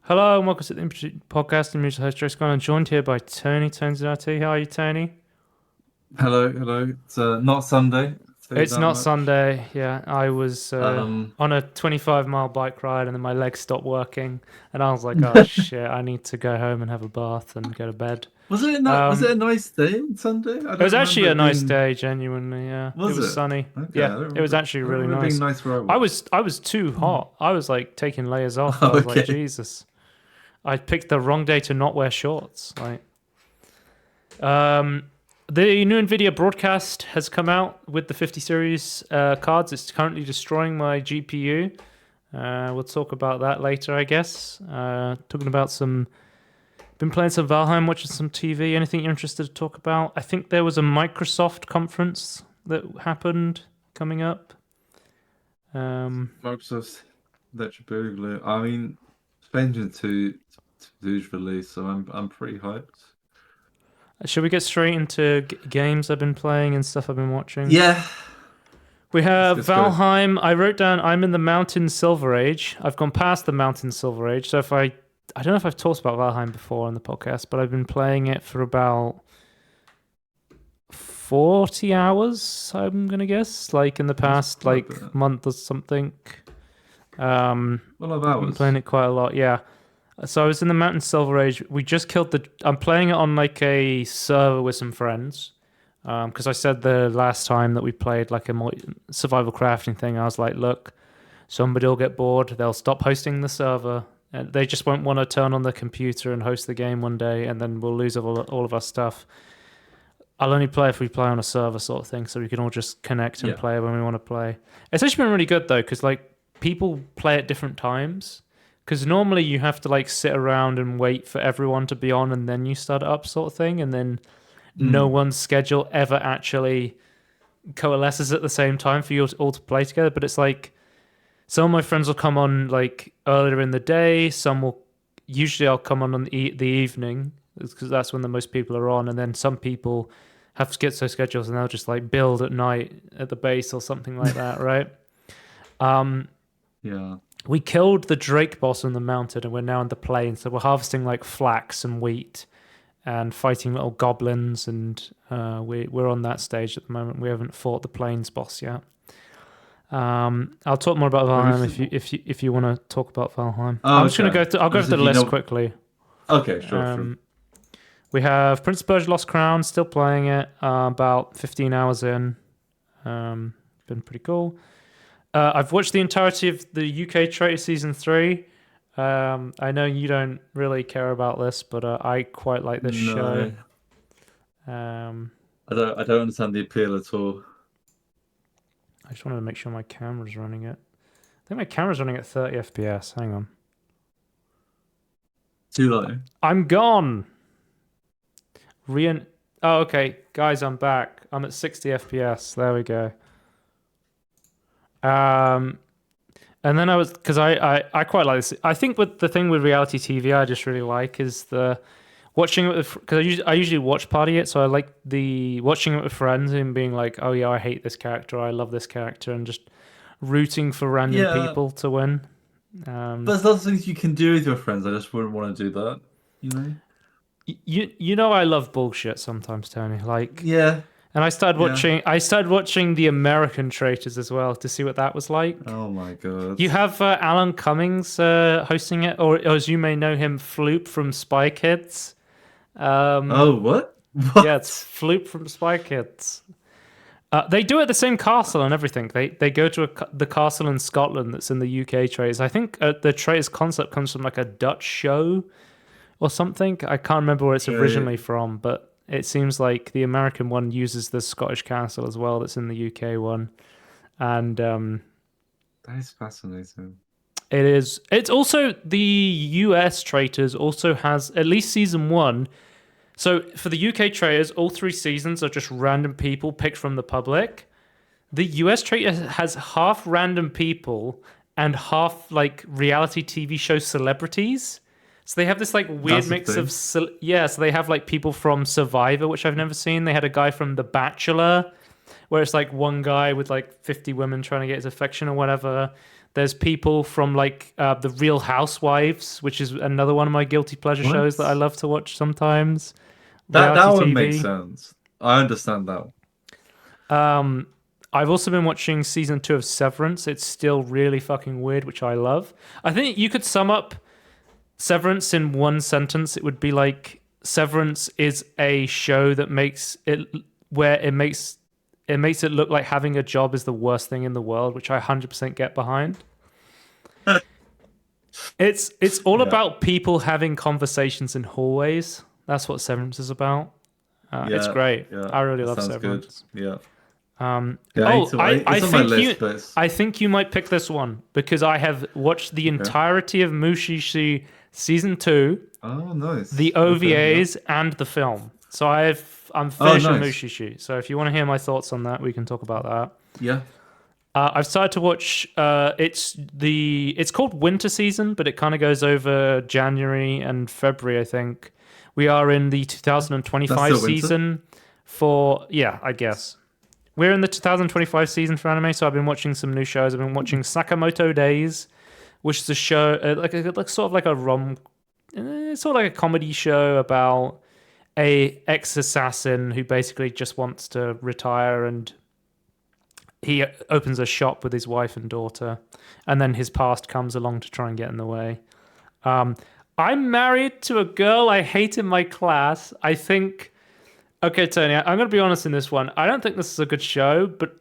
Hello and welcome to the Inbetween Podcast. I'm your host, Joe Scott. I'm joined here by Tony. Tony's in IT. How are you, Tony? Hello, hello. It's not Sunday, I'll tell you It's that not much. Sunday. Yeah, I was Um, on a 25-mile bike ride and then my legs stopped working. And I was like, oh shit, I need to go home and have a bath and go to bed. was it Um, a nice day on Sunday? I it was don't actually remember a it nice being. day, genuinely. Yeah, it Was was it? sunny. Okay, Yeah, it was actually I don't really remember it being nice. nice where I I was. was I was too hot. I was like taking layers off. I Oh, was like, okay. Jesus, I picked the wrong day to not wear shorts. Um, the new Nvidia broadcast has come out with the 50 series cards. It's currently destroying my GPU. We'll talk about that later, I guess. Talking about been playing some Valheim, watching some TV. Anything you're interested to talk about? I think there was a Microsoft conference that happened coming up. Microsoft's Electric Boogaloo. I mean, it's changing to huge release, so I'm pretty hyped. Should we get straight into games I've been playing and stuff I've been watching? Yeah, We have let's go. Valheim. I wrote down I'm in the Mountain Silver Age. I've gone past the Mountain Silver Age. So I don't know if I've talked about Valheim before on the podcast, but I've been playing it for about 40 hours, I'm going to guess, like in the That's past quite a bit. month or something. Um What of I've been playing hours? it quite a lot. Yeah. So I was in the Mountain Silver Age. We just killed I'm playing it on like a server with some friends. Because I said the last time that we played like a survival crafting thing, I was like, look, somebody will get bored. They'll stop hosting the server. And they just won't want to turn on the computer and host the game one day, and then we'll lose all of our stuff. I'll only play if we play on a server sort of thing, so we can all just connect and Yeah, play when we want to play. It's actually been really good though, because like people play at different times. Because normally you have to like sit around and wait for everyone to be on, and then you start it up sort of thing, and then no mm, one's schedule ever actually coalesces at the same time for you all to play together. But it's like some of my friends will come on like earlier in the day. Some will usually I'll come on the evening because that's when the most people are on, and then some people have schizo schedules and they'll just like build at night at the base or something like that, right? Um, yeah. we killed the Drake boss on the mountain, and we're now in the plain, so we're harvesting like flax and wheat and fighting little goblins, and we're on that stage at the moment. We haven't fought the plains boss yet. I'll talk more about Have you Valheim seen? if you want to talk about Valheim. Oh, I'm just gonna okay. I'll go As through if the you list know. quickly. Okay, sure, sure. Um, we have Prince of Persia: Lost Crown, still playing it. About 15 hours in. Been pretty cool. I've watched the entirety of the UK Traitor season 3. I know you don't really care about this, but I quite like this show. No. Um, I don't understand the appeal at all. I just wanted to make sure my camera's running it. I think my camera's running at 30 FPS. Hang on. Too low. I'm gone. Oh, okay, guys, I'm back. I'm at 60 FPS. There we go. And then because I quite like this. I think with the thing with reality TV, I just really like is the watching it with, because I usually watch party it, so I like the watching it with friends and being like, oh yeah, I hate this character, I love this character, and just rooting for random Yeah, people to win. but Um, there's lots of things you can do with your friends. I just wouldn't want to do that, you know? you know I love bullshit sometimes, Tony. Like, Yeah, and yeah. I started watching the American Traitors as well to see what that was like. Oh my God. You have Alan Cummings hosting it, or as you may know him, Floop from Spy Kids. Um, Oh, what? yeah, it's What? Floop from Spy Kids. They do it at the same castle and everything. They go to the castle in Scotland that's in the UK Traitors. I think the Traitors concept comes from like a Dutch show or something. I can't remember where it's Okay, originally from, but it seems like the American one uses the Scottish castle as well that's in the UK one. And that is fascinating. it's also the US Traitors also has at least season 1. So for the UK Traitors, all 3 seasons are just random people picked from the public. The US Traitor has half random people and half like reality TV show celebrities. So they have this like weird That's the mix of thing. yeah. So they have like people from Survivor, which I've never seen. They had a guy from The Bachelor, where it's like one guy with like 50 women trying to get his affection or whatever. There's people from like the Real Housewives, which is another one of my guilty pleasure shows that I love to watch sometimes. That Reality one TV. makes sense. I understand that one. I've also been watching season 2 of Severance. It's still really fucking weird, which I love. I think you could sum up Severance in one sentence. It would be like Severance is a show that makes it look like having a job is the worst thing in the world, which I 100% get behind. It's all about people having conversations in hallways. That's what Severance is about. It's great. Yeah, I really love Severance. Good. Yeah. I think you might pick this one because I have watched the entirety of Mushishi season 2. Oh, nice. The OVAs and the film. So I'm finished with Mushishi. So if you want to hear my thoughts on that, we can talk about that. Yeah. I've started to watch. It's called Winter Season, but it kind of goes over January and February. I think we are in the 2025 season I guess we're in the 2025 season for anime. So I've been watching some new shows. I've been watching Sakamoto Days, which is a show sort of like a comedy show about a ex-assassin who basically just wants to retire, and he opens a shop with his wife and daughter, and then his past comes along to try and get in the way. I'm married to a girl I hate in my class. I think... Okay, Tony, I'm going to be honest in this one. I don't think this is a good show, but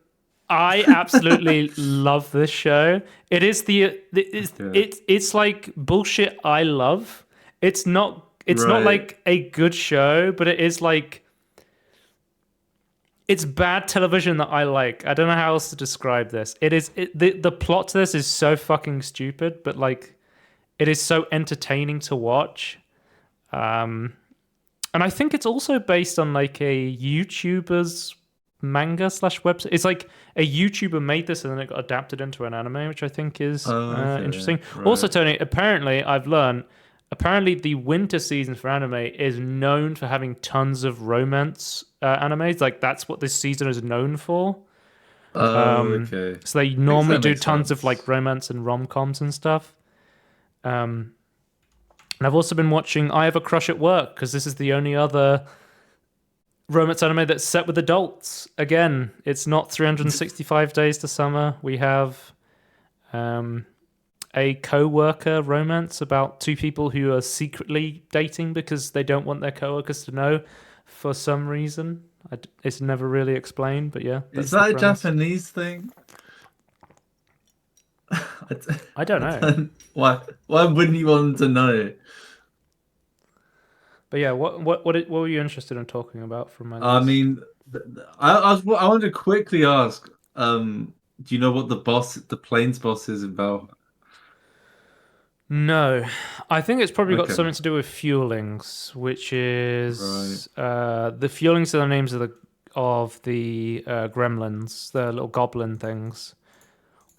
I absolutely love this show. It is it's like bullshit I love. It's not like a good show, but it is like it's bad television that I like. I don't know how else to describe this. The plot to this is so fucking stupid, but like it is so entertaining to watch. And I think it's also based on like a YouTuber's manga / website. It's like a YouTuber made this and then it got adapted into an anime, which I think is interesting. Right. Also, Tony, apparently I've learned the winter season for anime is known for having tons of romance animes. Like that's what this season is known for. Okay. So they normally do tons of like romance and rom-coms and stuff. And I've also been watching I Have a Crush at Work because this is the only other romance anime that's set with adults. Again, it's not 365 Days to Summer. We have a co-worker romance about two people who are secretly dating because they don't want their co-workers to know for some reason. It's never really explained, but yeah. Is that a Japanese thing? I don't know. Why wouldn't you want to know? But yeah, what were you interested in talking about from my list? I mean, I wanted to quickly ask, do you know what the planes boss is in Valheim? No, I think it's probably got something to do with fuelings, which is the fuelings are the names of the gremlins, the little goblin things.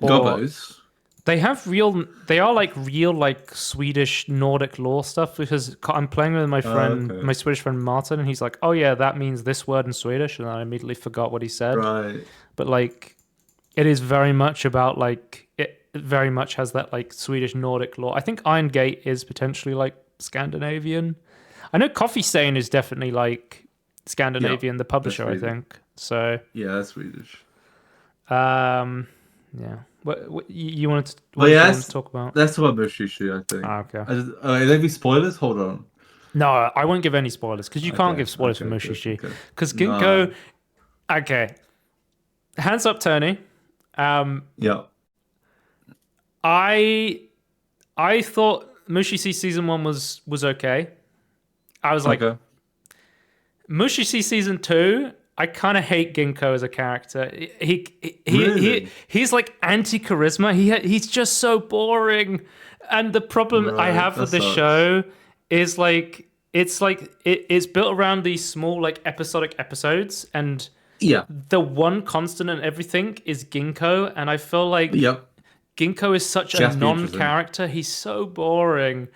Gobbos. They are like real Swedish Nordic lore stuff because I'm playing with my friend, my Swedish friend Martin, and he's like, "Oh yeah, that means this word in Swedish," and I immediately forgot what he said. Right. But like, it is very much about like it very much has that like Swedish Nordic lore. I think Iron Gate is potentially like Scandinavian. I know Coffee Stain is definitely like Scandinavian, the publisher, I think. So yeah, that's Swedish. Yeah. What you wanted to, wanted to talk about? That's what Mushishi, I think. Okay. Are there any spoilers? Hold on. No, I won't give any spoilers because you can't give spoilers for Mushishi. Because Ginkgo... Okay. Hands up, Tony. Yeah. I thought Mushishi season 1 was okay. I was like... Mushishi season 2... I kind of hate Ginkgo as a character. He's like anti-charisma. He's just so boring. And the problem I have with this show is like it's built around these small like episodic episodes, and the one constant in everything is Ginkgo. And I feel like Ginkgo is such a non-character. He's so boring.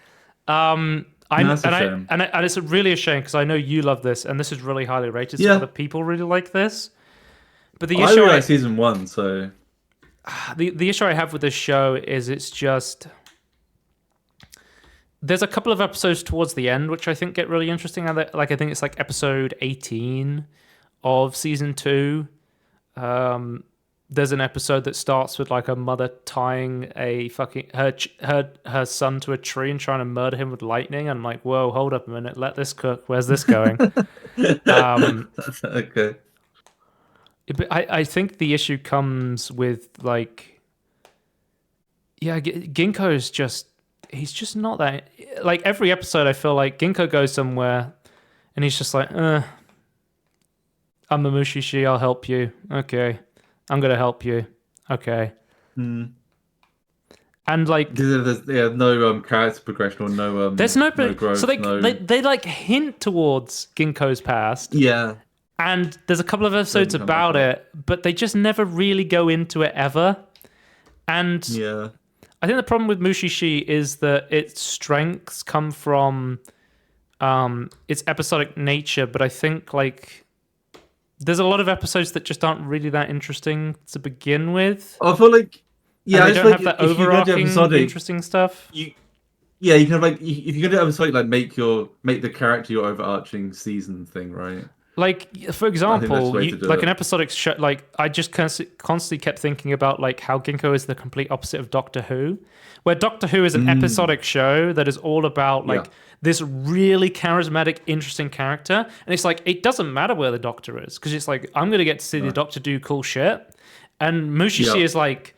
And it's really a shame because I know you love this, and this is really highly rated. So other people really like this. But the issue, I like season 1, so the issue I have with this show is it's just there's a couple of episodes towards the end which I think get really interesting. Like I think it's like episode 18 of season 2. There's an episode that starts with like a mother tying a fucking her son to a tree and trying to murder him with lightning. And I'm like, whoa, hold up a minute, let this cook. Where's this going? Okay. I think the issue comes with like, yeah, Ginkgo is he's just not that. Like every episode, I feel like Ginkgo goes somewhere, and he's just like, I'm a Mushishi, I'll help you. Okay. I'm going to help you. Okay. Mm. And like... There's no character progression or no... there's no growth. So they like hint towards Ginkgo's past. Yeah. And there's a couple of episodes about it, but they just never really go into it ever. And yeah. I think the problem with Mushishi is that its strengths come from its episodic nature, but I think like... there's a lot of episodes that just aren't really that interesting to begin with. I feel like, yeah, and they don't have that overarching interesting stuff. You can have like if you're gonna do episodic, like make the character your overarching season thing, right? Like for example, like an episodic show. Like I just constantly kept thinking about like how Ginkgo is the complete opposite of Doctor Who, where Doctor Who is an episodic show that is all about like. This really charismatic, interesting character. And it's like, it doesn't matter where the Doctor is. Because it's like, I'm going to get to see the Doctor do cool shit. And Mushishi is like,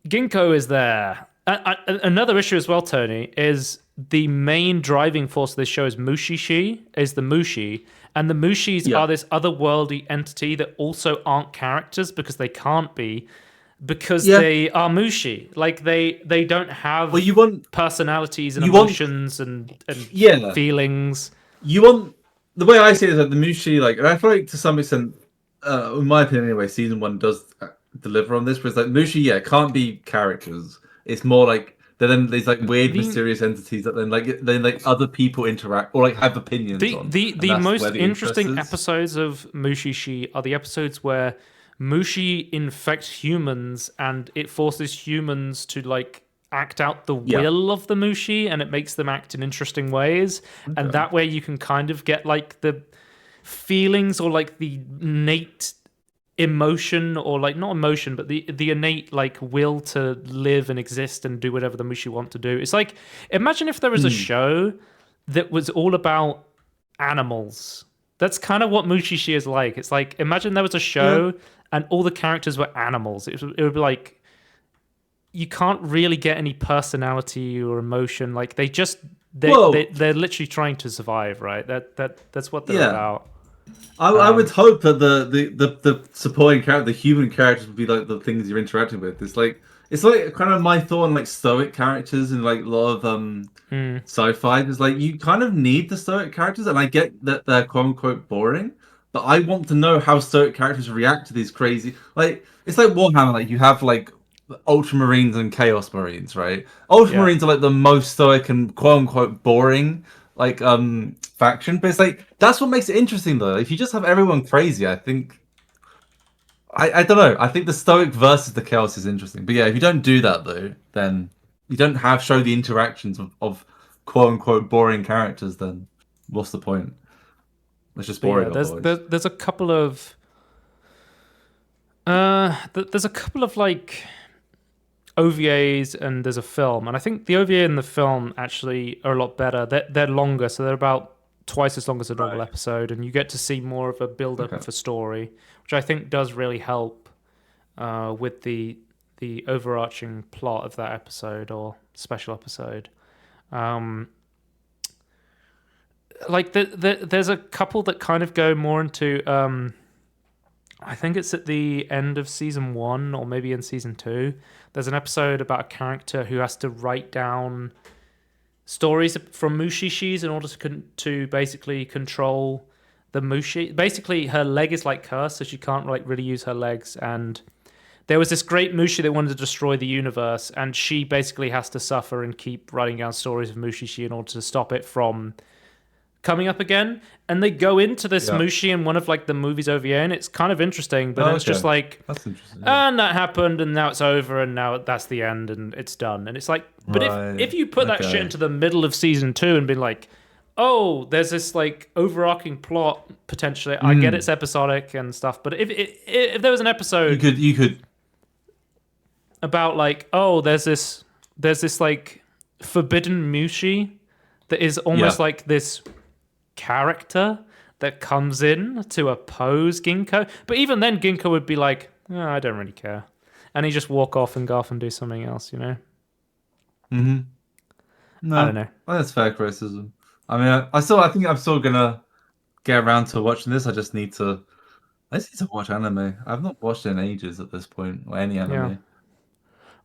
Ginkgo is there. Another issue as well, Tony, is the main driving force of this show is Mushishi, is the Mushi. And the Mushis are this otherworldly entity that also aren't characters because they can't be. Because they are Mushi. Like, they don't have personalities and emotions and feelings. You want... the way I see it is that the Mushi, like... and I feel like to some extent, in my opinion anyway, season 1 does deliver on this, but it's like, Mushi, can't be characters. It's more like... then there's like weird, mysterious entities that then other people interact or like have opinions on. The most interesting episodes of Mushishi are the episodes where Mushi infects humans and it forces humans to like act out the will of the Mushi, and it makes them act in interesting ways. Okay. And that way you can kind of get like the feelings or like the innate emotion, or like not emotion, but the innate like will to live and exist and do whatever the Mushi want to do. It's like, imagine if there was a show that was all about animals. That's kind of what Mushishi is like. It's like, imagine there was a show and all the characters were animals. It would be like, you can't really get any personality or emotion. Like they're literally trying to survive, right? That's what they're about. I would hope that the supporting character, the human characters, would be like the things you're interacting with. It's like kind of my thought on like stoic characters and like a lot of sci-fi. Is like you kind of need the stoic characters, and I get that they're quote unquote boring, but I want to know how stoic characters react to these crazy. Like it's like Warhammer. Like you have like Ultramarines and Chaos Marines, right? Ultramarines are like the most stoic and quote unquote boring like faction, but it's like that's what makes it interesting though. If you just have everyone crazy, I think I don't know. I think the stoic versus the chaos is interesting. But yeah, if you don't do that though, then you don't show the interactions of quote unquote boring characters, then what's the point? It's just boring. Yeah, there's a couple of like OVAs and there's a film, and I think the OVA and the film actually are a lot better. They're longer, so they're about twice as long as a normal episode, and you get to see more of a build-up of a story, which I think does really help with the overarching plot of that episode or special episode. Like there's a couple that kind of go more into I think it's at the end of season 1 or maybe in season 2. There's an episode about a character who has to write down stories from Mushishis in order to basically control the Mushi. Basically, her leg is like cursed, so she can't like really use her legs. And there was this great Mushi that wanted to destroy the universe, and she basically has to suffer and keep writing down stories of Mushishi in order to stop it from coming up again, and they go into this Yeah. Mushi in one of like the movies over here, and it's kind of interesting. But then it's just like, that's interesting. Yeah. and that happened, and now it's over, and now that's the end, and it's done. And it's like, but Right. if you put that shit into the middle of season 2 and be like, oh, there's this like overarching plot potentially. I get it's episodic and stuff, but if there was an episode, you could about like, oh, there's this like forbidden Mushi that is almost like this character that comes in to oppose Ginkgo. But even then, Ginkgo would be like, oh, I don't really care. And he just walk off and go off and do something else, you know? No, I don't know. That's fair criticism. I mean, I think I'm still gonna get around to watching this. I just need to watch anime. I've not watched it in ages at this point, or any anime. Yeah.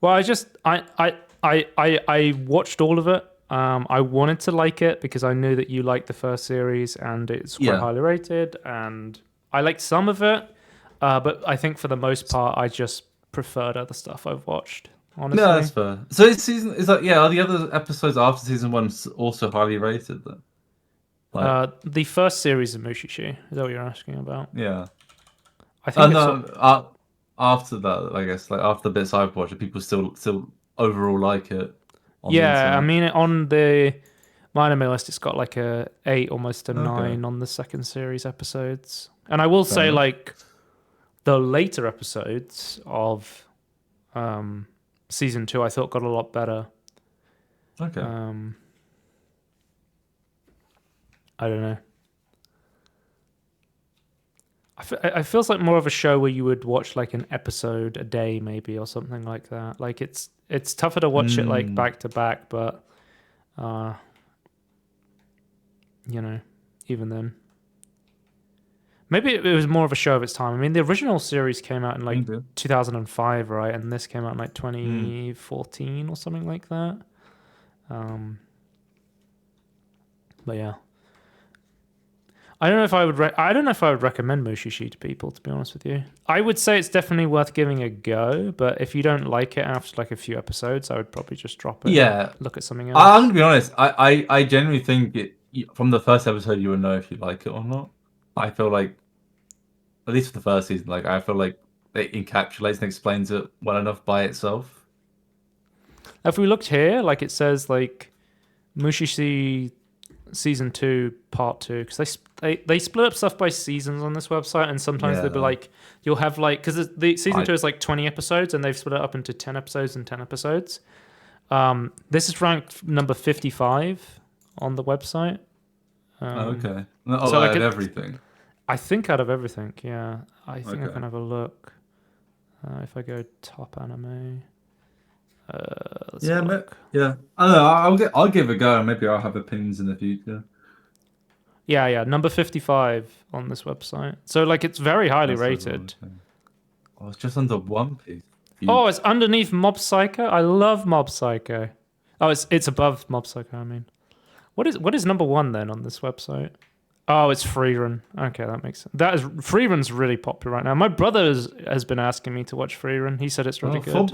Well, I watched all of it. I wanted to like it because I knew that you liked the first series and it's quite highly rated, and I liked some of it, but I think for the most part, I just preferred other stuff I've watched. Honestly, No, that's fair. So are the other episodes after season 1 also highly rated then? the first series of Mushishi, is that what you're asking about? Yeah. I think after that, I guess, like after the bits I've watched, people still overall like it. Yeah, I mean, on my anime list, it's got like a 8, almost a 9 on the second series episodes. And I will say, like, the later episodes of season 2, I thought got a lot better. Okay. I don't know. I feels like more of a show where you would watch like an episode a day, maybe, or something like that. Like it's tougher to watch it like back to back, but you know, even then, maybe it was more of a show of its time. I mean, the original series came out in like 2005, right? And this came out in like 2014 or something like that. But yeah. I don't know if I would recommend Mushishi to people, to be honest with you. I would say it's definitely worth giving a go, but if you don't like it after like a few episodes, I would probably just drop it. Yeah. And look at something else. I'm gonna be honest. I genuinely think from the first episode you will know if you like it or not. I feel like, at least for the first season, like I feel like it encapsulates and explains it well enough by itself. If we looked here, like it says like Mushishi season 2 part 2, because they split up stuff by seasons on this website, and sometimes they'll be like, you'll have like, because the season 2 is like 20 episodes and they've split it up into 10 episodes and 10 episodes. This is ranked number 55 on the website. Okay. So like everything. I think out of everything, yeah. I think I can have a look. If I go top anime. Let's look. Yeah. I don't know. I'll give it a go. Maybe I'll have opinions in the future. Yeah. Number 55 on this website. So like it's very highly rated. Oh, it's just under One Piece. Oh, it's underneath Mob Psycho. I love Mob Psycho. Oh, it's above Mob Psycho. I mean, what is number 1 then on this website? Oh, it's Freerun. Okay, that makes sense. Freerun's really popular right now. My brother has been asking me to watch Freerun. He said it's really good.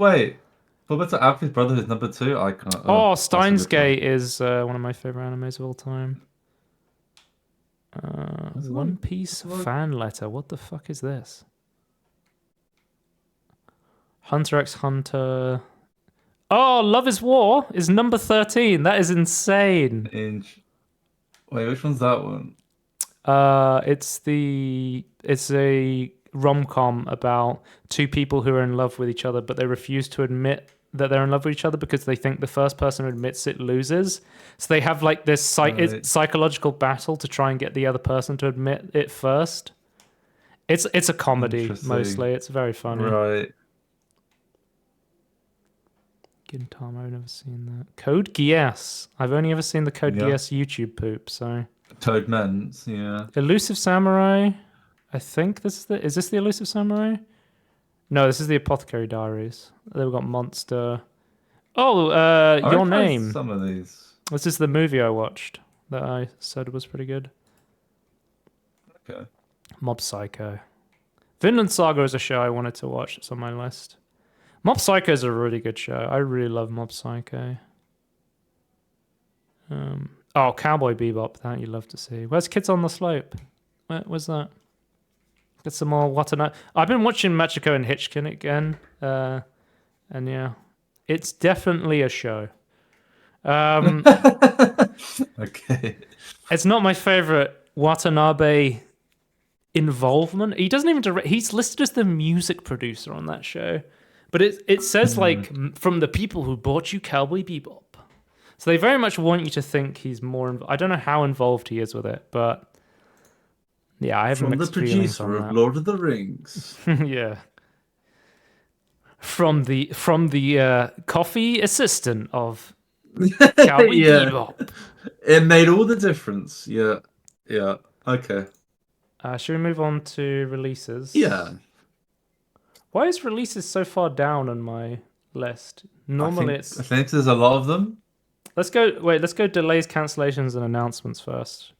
Fullmetal Alchemist Brotherhood is number 2. I can't. Steins Gate is one of my favorite animes of all time. One Piece fan letter. What the fuck is this? Hunter x Hunter. Oh, Love is War is number 13. That is insane. Wait, which one's that one? It's a rom-com about two people who are in love with each other, but they refuse to admit that they're in love with each other because they think the first person who admits it loses. So they have like this psychological battle to try and get the other person to admit it first. It's a comedy mostly. It's very funny. Right. Gintama, I've never seen that. Code Geass. I've only ever seen the Code Geass YouTube poop, so. Toadmans, yeah. Elusive Samurai. I think is this the Elusive Samurai? No, this is the Apothecary Diaries. They've got Monster. Oh, Your Name. Some of these. This is the movie I watched that I said was pretty good. Okay. Mob Psycho. Vinland Saga is a show I wanted to watch. It's on my list. Mob Psycho is a really good show. I really love Mob Psycho. Oh, Cowboy Bebop. That you'd love to see. Where's Kids on the Slope? Where's that? Get some more Watanabe. I've been watching Machiko and Hitchkin again. And yeah, it's definitely a show. Okay. It's not my favorite Watanabe involvement. He doesn't even direct. He's listed as the music producer on that show, but it says like from the people who bought you Cowboy Bebop. So they very much want you to think he's more. I don't know how involved he is with it, but yeah, I have From the mixed feelings on producer of that. Lord of the Rings. Yeah. From the coffee assistant of Cowboy Bebop. It made all the difference. Yeah. Okay. Should we move on to releases? Yeah. Why is releases so far down on my list? Normally I think there's a lot of them. Let's go delays, cancellations, and announcements first.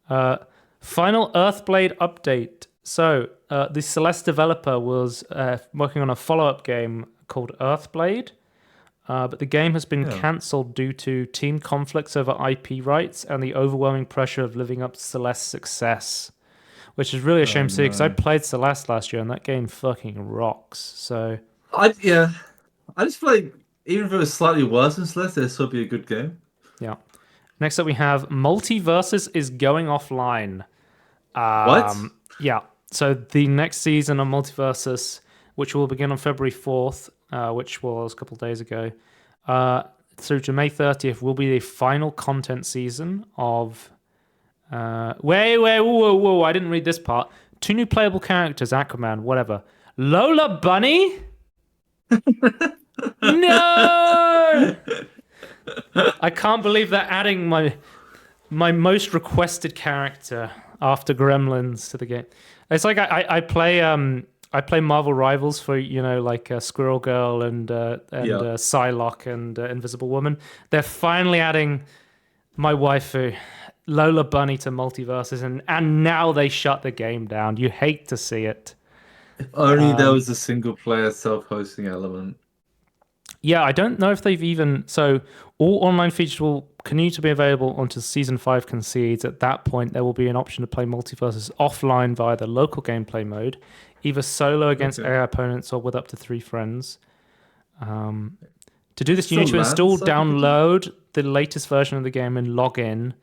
Final Earthblade update. So, the Celeste developer was working on a follow-up game called Earthblade, but the game has been cancelled due to team conflicts over IP rights and the overwhelming pressure of living up to Celeste's success, which is really a shame to see, because I played Celeste last year, and that game fucking rocks. So, I just feel like even if it was slightly worse than Celeste, it'd still be a good game. Yeah. Next up, we have Multiversus is going offline. What? Yeah. So the next season of Multiversus, which will begin on February 4th, which was a couple of days ago, through to May 30th, will be the final content season of... whoa, I didn't read this part. 2 new playable characters, Aquaman, whatever. Lola Bunny? No! I can't believe they're adding my most requested character after Gremlins to the game. It's like I play Marvel Rivals for like Squirrel Girl and Psylocke and Invisible Woman. They're finally adding my waifu Lola Bunny to Multiverses, and now they shut the game down. You hate to see it. If only there was a single player self-hosting element. Yeah, I don't know if they've even... So, all online features will continue to be available until Season 5 concedes. At that point, there will be an option to play Multiverses offline via the local gameplay mode, either solo against AI opponents or with up to 3 friends. To do this, you need to install, download the latest version of the game and log in.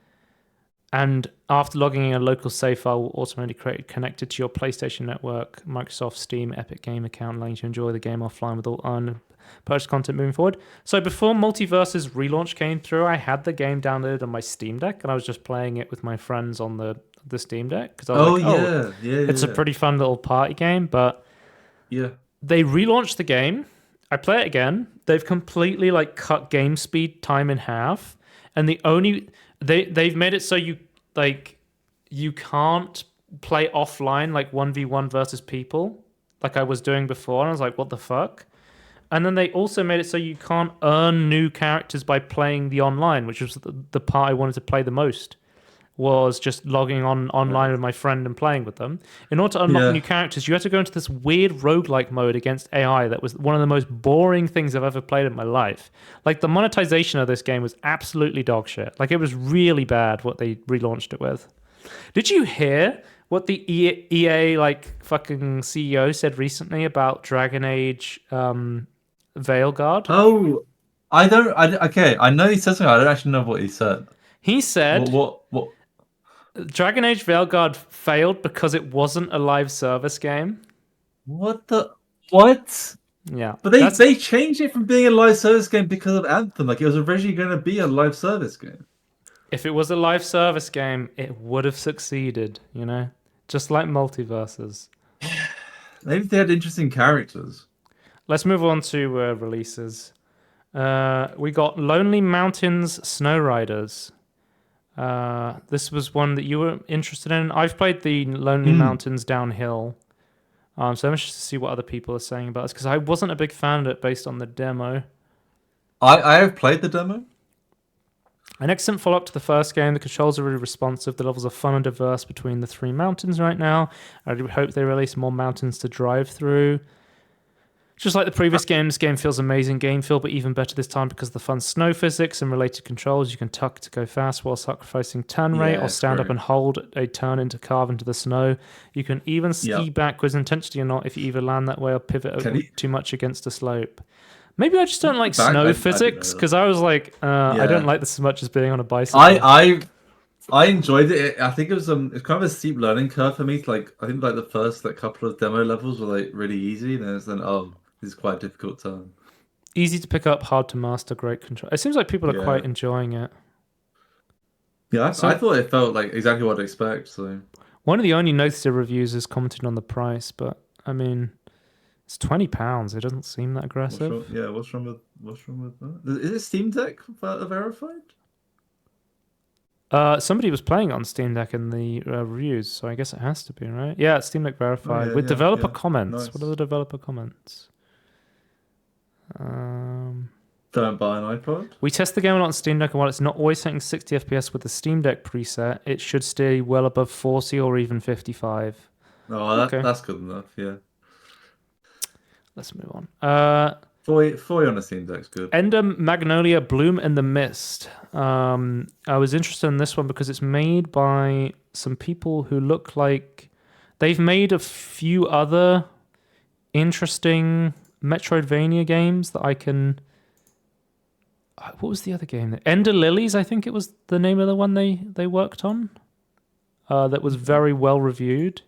And after logging in, a local save file will automatically connected to your PlayStation Network, Microsoft, Steam, Epic Game account, allowing you to enjoy the game offline with all unpurchased content moving forward. So before Multiverse's relaunch came through, I had the game downloaded on my Steam Deck, and I was just playing it with my friends on the Steam Deck. Because I was it's a pretty fun little party game. But they relaunched the game. I play it again. They've completely cut game speed time in half, and they've made it so you can't play offline 1v1 versus people like I was doing before, and I was like, what the fuck? And then they also made it so you can't earn new characters by playing the online, which was the part I wanted to play the most, was just logging online with my friend and playing with them. In order to unlock new characters, you had to go into this weird roguelike mode against AI that was one of the most boring things I've ever played in my life. The monetization of this game was absolutely dog shit. It was really bad what they relaunched it with. Did you hear what the EA fucking CEO said recently about Dragon Age Veilguard? Oh, I know he said something. I don't actually know what he said. He said... What? Dragon Age Veilguard failed because it wasn't a live service game. What? Yeah. But they changed it from being a live service game because of Anthem. It was originally going to be a live service game. If it was a live service game, it would have succeeded, Just like Multiverses. Maybe they had interesting characters. Let's move on to releases. We got Lonely Mountains Snow Riders. This was one that you were interested in. I've played the Lonely Mountains Downhill. So I'm interested to see what other people are saying about this, because I wasn't a big fan of it based on the demo. I have played the demo. An excellent follow-up to the first game. The controls are really responsive. The levels are fun and diverse between the 3 mountains right now. I hope they release more mountains to drive through. Just like the previous games, game feels amazing game feel, but even better this time because of the fun snow physics and related controls. You can tuck to go fast while sacrificing turn rate, or stand up and hold a turn into carve into the snow. You can even ski backwards intentionally or not if you either land that way or pivot too much against a slope. Maybe I just don't like snow physics, because I was like, I don't like this as much as being on a bicycle. I enjoyed it. I think it was it's kind of a steep learning curve for me. Like I think like the first couple of demo levels were like really easy, and then this is quite a difficult turn. Easy to pick up, hard to master, great control. It seems like people are quite enjoying it. Yeah, I thought it felt like exactly what I'd expect. So one of the only noticeable reviews is commenting on the price, but I mean, it's £20. It doesn't seem that aggressive. What's wrong with that? Is it Steam Deck verified? Somebody was playing it on Steam Deck in the reviews, so I guess it has to be, right? Yeah, it's Steam Deck verified with developer comments. Nice. What are the developer comments? Don't buy an iPod. We test the game a lot on Steam Deck, and while it's not always setting 60 FPS with the Steam Deck preset, it should stay well above 40 or even 55. Oh, that's good enough, yeah. Let's move on. 40 on a Steam Deck's good. Ender Magnolia Bloom in the Mist. I was interested in this one because it's made by some people who look like they've made a few other interesting Metroidvania games that I can... What was the other game? Ender Lilies, I think it was the name of the one they worked on. That was very well reviewed.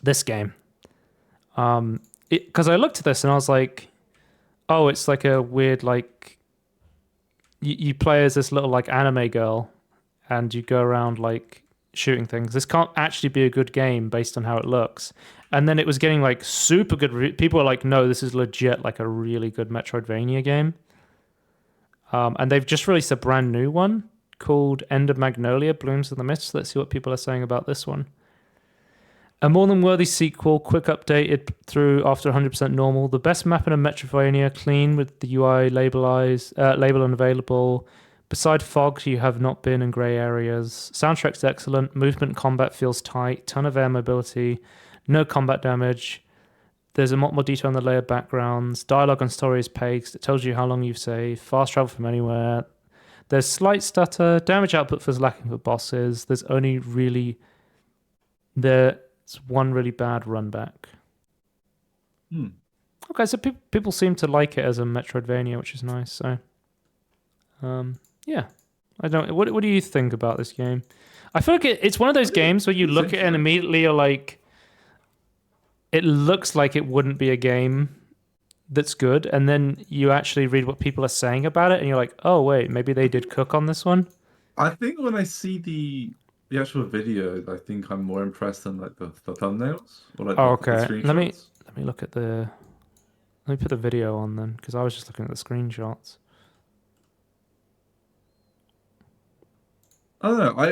This game. Because I looked at this and I was like, oh, it's like a weird, like, you play as this little, like, anime girl and you go around, like, shooting things. This can't actually be a good game based on how it looks. And then it was getting, like, super good. People were like, no, this is legit, like, a really good Metroidvania game. And they've just released a brand new one called Ender Magnolia Blooms in the Mist. Let's see what people are saying about this one. A more than worthy sequel, quick updated through after 100% normal. The best map in a Metroidvania, clean with the UI label unavailable. Beside fog, you have not been in grey areas. Soundtrack's excellent. Movement combat feels tight. Ton of air mobility. No combat damage. There's a lot more detail on the layered backgrounds. Dialogue and story is paced. It tells you how long you've saved. Fast travel from anywhere. There's slight stutter. Damage output feels lacking for bosses. There's one really bad run back. Okay, so people seem to like it as a Metroidvania, which is nice. So, yeah, I don't. What do you think about this game? I feel like it's one of those games where you look at it and immediately you're like, it looks like it wouldn't be a game that's good, and then you actually read what people are saying about it, and you're like, oh wait, maybe they did cook on this one. I think when I see the actual video, I think I'm more impressed than like the thumbnails. Or like okay. Let me look at the. Let me put the video on then, because I was just looking at the screenshots. I don't know. I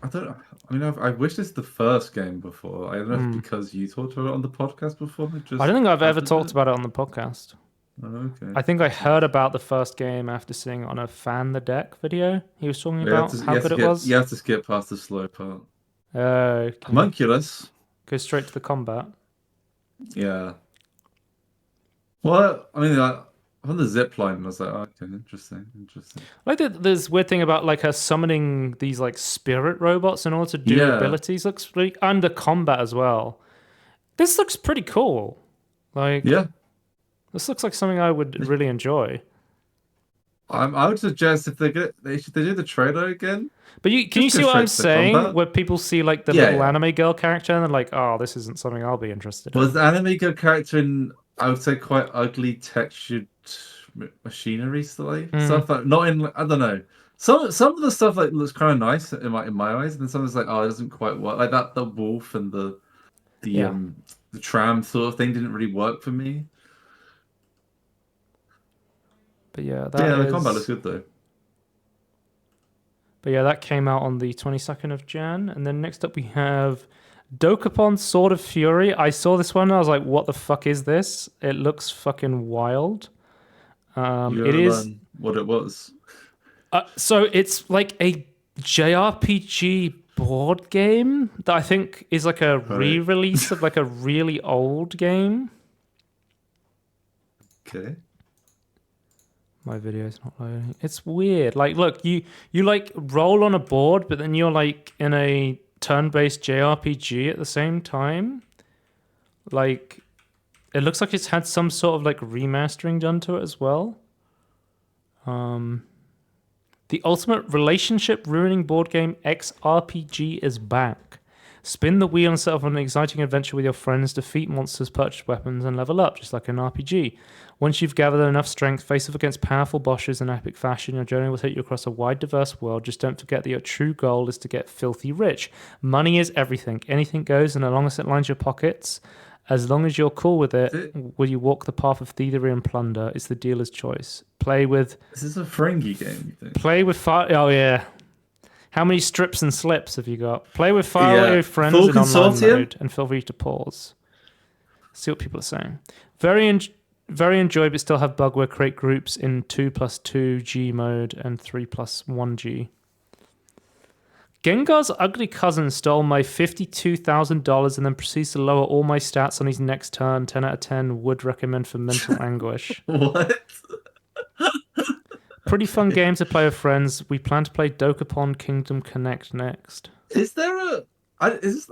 don't know. I mean, I've wished this the first game before. I don't know if because you talked about it on the podcast before. I don't think I've ever talked about it on the podcast. Oh, okay. I think I heard about the first game after seeing on a Fan the Deck video. He was talking about how good it was. You have to skip past the slow part. Homunculus. Go straight to the combat. Yeah. Well, I mean, on the zip line, I was like, oh, okay, interesting. Like there's weird thing about like her summoning these like spirit robots in order to do abilities. Looks pretty, and the combat as well. This looks pretty cool. Like, yeah, this looks like something I would really enjoy. I would suggest if they do the trailer again. But can you see what I'm saying? Where people see like the little anime girl character and they're like, oh, this isn't something I'll be interested in. Was the anime girl character in, I would say, quite ugly textured machinery stuff? Like, not in, I don't know. Some of the stuff like looks kind of nice in my eyes, and then some is like, oh, it doesn't quite work. Like that, the wolf and the tram sort of thing didn't really work for me. But yeah, the combat looks good though. But yeah, that came out on the 22nd of Jan. And then next up we have Dokapon Sword of Fury. I saw this one and I was like, what the fuck is this? It looks fucking wild. It is what it was. So it's like a JRPG board game that I think is like a re-release of like a really old game. Okay. My video's not loading. It's weird. Like, look, you like roll on a board, but then you're like in a turn-based JRPG at the same time. Like, it looks like it's had some sort of like remastering done to it as well. The ultimate relationship ruining board game XRPG is back. Spin the wheel and set off on an exciting adventure with your friends, defeat monsters, purchase weapons, and level up, just like an RPG. Once you've gathered enough strength, face off against powerful bosses in epic fashion. Your journey will take you across a wide, diverse world. Just don't forget that your true goal is to get filthy rich. Money is everything. Anything goes, and as long as it lines your pockets, as long as you're cool with it, will you walk the path of thievery and plunder? It's the dealer's choice. Play with... Is this a Ferengi game, you think? Play with fire... Oh, yeah. How many strips and slips have you got? Play with faraway friends in online mode and feel free to pause. See what people are saying. Very enjoy, but still have bugware. Create groups in 2+2G mode and 3+1G. Gengar's ugly cousin stole my $52,000 and then proceeds to lower all my stats on his next turn. 10 out of 10 would recommend for mental anguish. What? Pretty fun game to play with friends. We plan to play Dokapon Kingdom Connect next. Is there is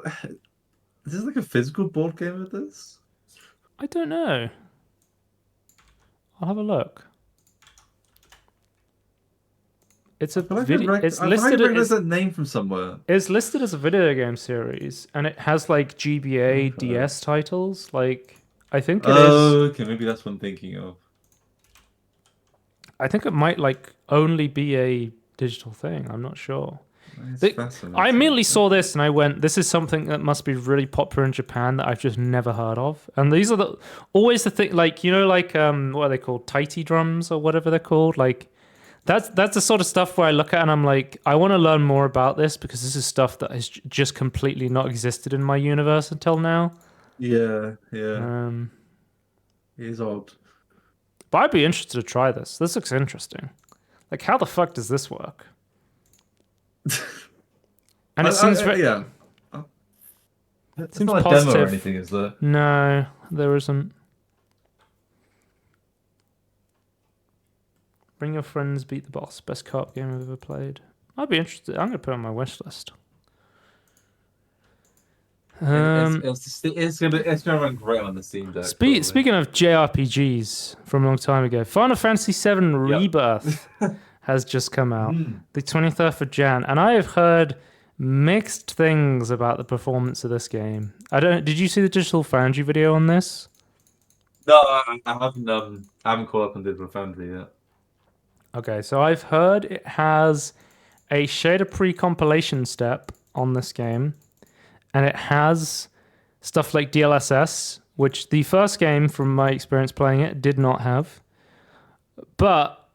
this like a physical board game with this? I don't know. I'll have a look. It's a video. It's listed as a name from somewhere. It's listed as a video game series, and it has like GBA DS titles. Like, I think it is. Oh, okay, maybe that's what I'm thinking of. I think it might like only be a digital thing. I'm not sure. I immediately saw this and I went, "This is something that must be really popular in Japan that I've just never heard of." And these are always the thing, like like what are they called, taiti drums or whatever they're called, like. That's the sort of stuff where I look at and I'm like, I want to learn more about this because this is stuff that has just completely not existed in my universe until now. Yeah. It is odd. But I'd be interested to try this. This looks interesting. Like, how the fuck does this work? And it seems very... Yeah. It seems not a demo or anything, is there? No, there isn't. Bring your friends, beat the boss. Best co-op game I've ever played. I'd be interested. I'm going to put it on my wish list. It's going to run great on the Steam Deck. Speaking of JRPGs from a long time ago, Final Fantasy VII Rebirth has just come out, the 23rd of Jan, and I have heard mixed things about the performance of this game. Did you see the Digital Foundry video on this? No, I haven't caught up on Digital Foundry yet. Okay, so I've heard it has a shader pre-compilation step on this game, and it has stuff like DLSS, which the first game, from my experience playing it, did not have. But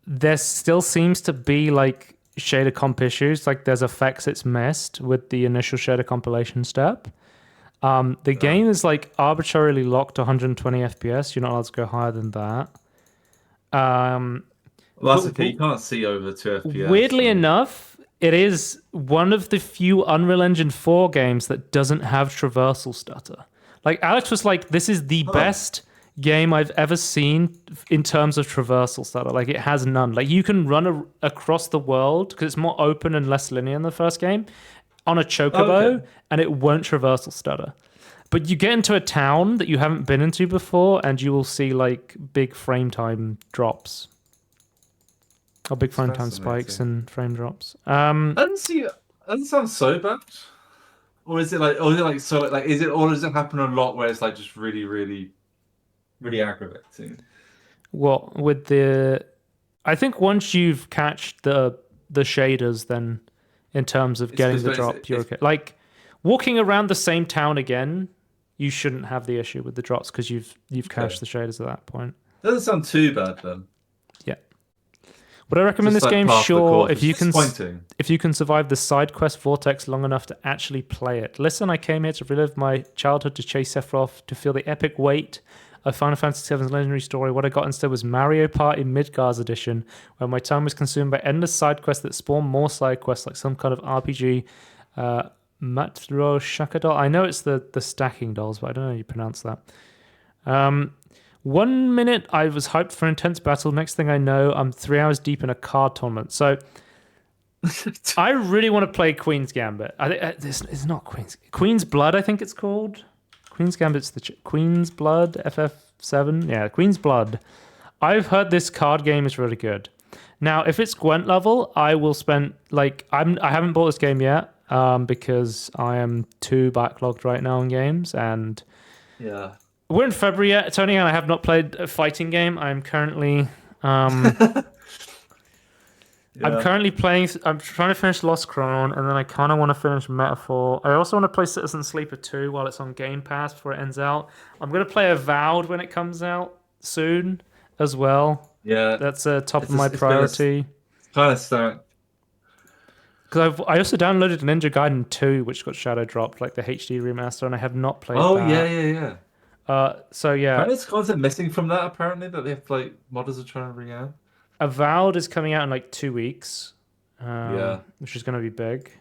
there still seems to be like shader comp issues, like there's effects it's missed with the initial shader compilation step. The game is like arbitrarily locked to 120 FPS. You're not allowed to go higher than that. Well, that's okay. You can't see over 2 FPS. Weirdly enough, it is one of the few Unreal Engine 4 games that doesn't have traversal stutter. Like, Alex was like, this is the best game I've ever seen in terms of traversal stutter. Like, it has none. Like, you can run across the world, because it's more open and less linear in the first game, on a chocobo, and it won't traversal stutter. But you get into a town that you haven't been into before, and you will see, like, big frame time drops. Or big frame time spikes and frame drops. Doesn't sound so bad. Or is it like does it happen a lot where it's like just really, really, really aggravating? What with I think once you've catched the shaders, then in terms of getting the drop, you're okay. Like walking around the same town again, you shouldn't have the issue with the drops because you've catched the shaders at that point. Doesn't sound too bad then. Yeah. Would I recommend this game? Sure, if you can survive the side quest vortex long enough to actually play it. Listen, I came here to relive my childhood, to chase Sephiroth, to feel the epic weight of Final Fantasy VII's legendary story. What I got instead was Mario Party Midgar's edition, where my time was consumed by endless side quests that spawn more side quests, like some kind of RPG. Matro Shakadol. I know it's the stacking dolls, but I don't know how you pronounce that. 1 minute I was hyped for intense battle. Next thing I know, I'm 3 hours deep in a card tournament. So I really want to play Queen's Gambit. It's not Queen's Blood, I think it's called. Queen's Gambit's Queen's Blood, FF7. Yeah, Queen's Blood. I've heard this card game is really good. Now, if it's Gwent level, I will spend I haven't bought this game yet because I am too backlogged right now on games, and we're in February yet, Tony, and I have not played a fighting game. I'm currently I'm currently playing. I'm trying to finish Lost Crown, and then I kind of want to finish Metaphor. I also want to play Citizen Sleeper 2 while it's on Game Pass before it ends out. I'm going to play Avowed when it comes out soon as well. Yeah, that's top of my priority. Kind of start. Because I also downloaded Ninja Gaiden 2, which got shadow dropped, like the HD remaster, and I have not played that. Oh yeah. So yeah. Apparently there's content missing from that. Apparently that they have modders are trying to bring out. Avowed is coming out in 2 weeks. Yeah, which is going to be big.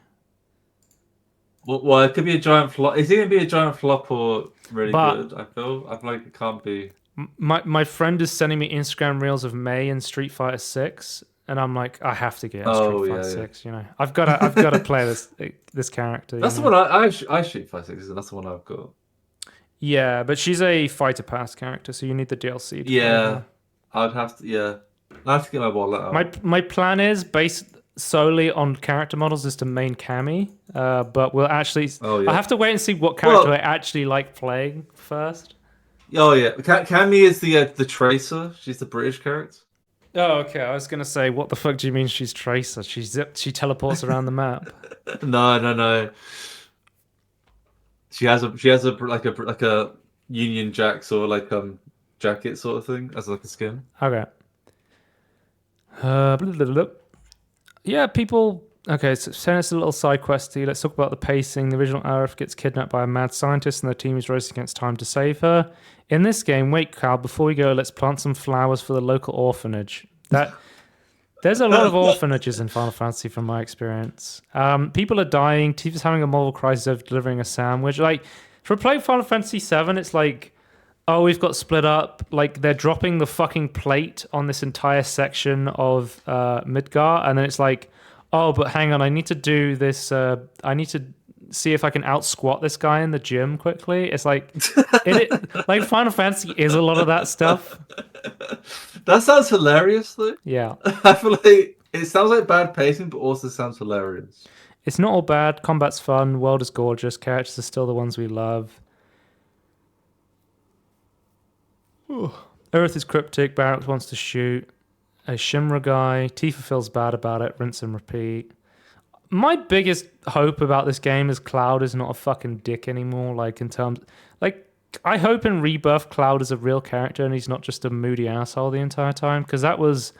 Well, it could be a giant flop. Is it going to be a giant flop or really good? I feel like it can't be. My friend is sending me Instagram reels of May in Street Fighter 6, and I'm like, I have to get Street Fighter 6. You know, I've got to play this character. That's the one I Street Fighter 6, and that's the one I've got. Yeah, but she's a Fighter Pass character, so you need the DLC. I'd have to. Yeah, I have to get my wallet out. My plan is based solely on character models is to main Cammy, but we'll actually. I have to wait and see what character I actually like playing first. Oh yeah, Cammy is the Tracer. She's the British character. Oh, okay. I was gonna say, what the fuck do you mean she's Tracer? She teleports around the map. No. She has a Union Jack sort of jacket sort of thing as a skin. Okay. Yeah, people. Okay, so send us a little side questy. Let's talk about the pacing. The original Aerith gets kidnapped by a mad scientist, and the team is racing against time to save her. In this game, wait, Cal, before we go, let's plant some flowers for the local orphanage. There's a lot of orphanages in Final Fantasy, from my experience. People are dying. Tifa's having a moral crisis over delivering a sandwich. For playing Final Fantasy VII, it's oh, we've got split up. They're dropping the fucking plate on this entire section of Midgar, and then it's oh, but hang on, I need to do this. I need to see if I can out squat this guy in the gym quickly. It's Final Fantasy is a lot of that stuff. That sounds hilarious, though. Yeah, I feel like it sounds like bad pacing, but also sounds hilarious. It's not all bad. Combat's fun. World is gorgeous. Characters are still the ones we love. Earth is cryptic. Barracks wants to shoot a Shimra guy. Tifa feels bad about it. Rinse and repeat. My biggest hope about this game is Cloud is not a fucking dick anymore. In terms, I hope in Rebirth Cloud is a real character and he's not just a moody asshole the entire time, because that was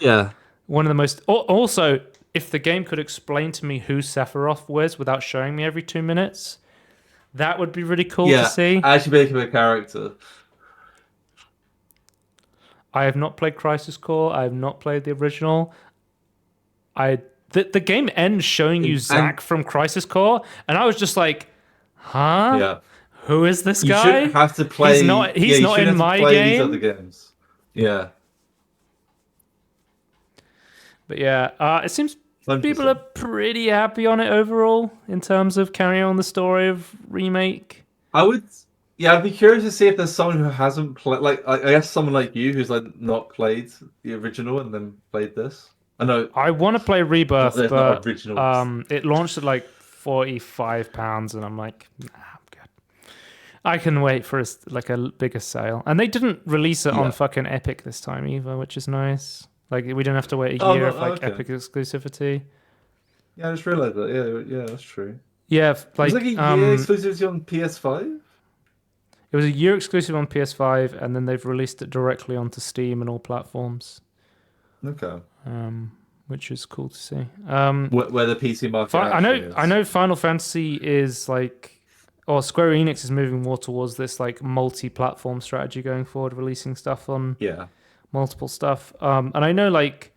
one of the most. Also, if the game could explain to me who Sephiroth was without showing me every 2 minutes, that would be really cool to see. Actually make him a character. I have not played Crisis Core. I have not played the original. The game ends showing you Zack from Crisis Core, and I was just like, huh? Yeah. Who is this guy? You shouldn't have to play. He's not in my game. These other games. Yeah. But it seems 100%. People are pretty happy on it overall in terms of carrying on the story of Remake. I'd be curious to see if there's someone who hasn't played, I guess someone like you who's not played the original and then played this. I know. I want to play Rebirth, but it launched at £45, and I'm like, nah, I'm good. I can wait for a bigger sale. And they didn't release it on fucking Epic this time either, which is nice. We didn't have to wait a year for Epic exclusivity. Yeah, I just realized that. Yeah, that's true. Yeah, it was a year exclusivity on PS5. It was a year exclusive on PS5, and then they've released it directly onto Steam and all platforms. Okay. Which is cool to see. Where the PC market I know Final Fantasy is or Square Enix is moving more towards this like multi-platform strategy going forward, releasing stuff on Yeah. multiple stuff. And I know like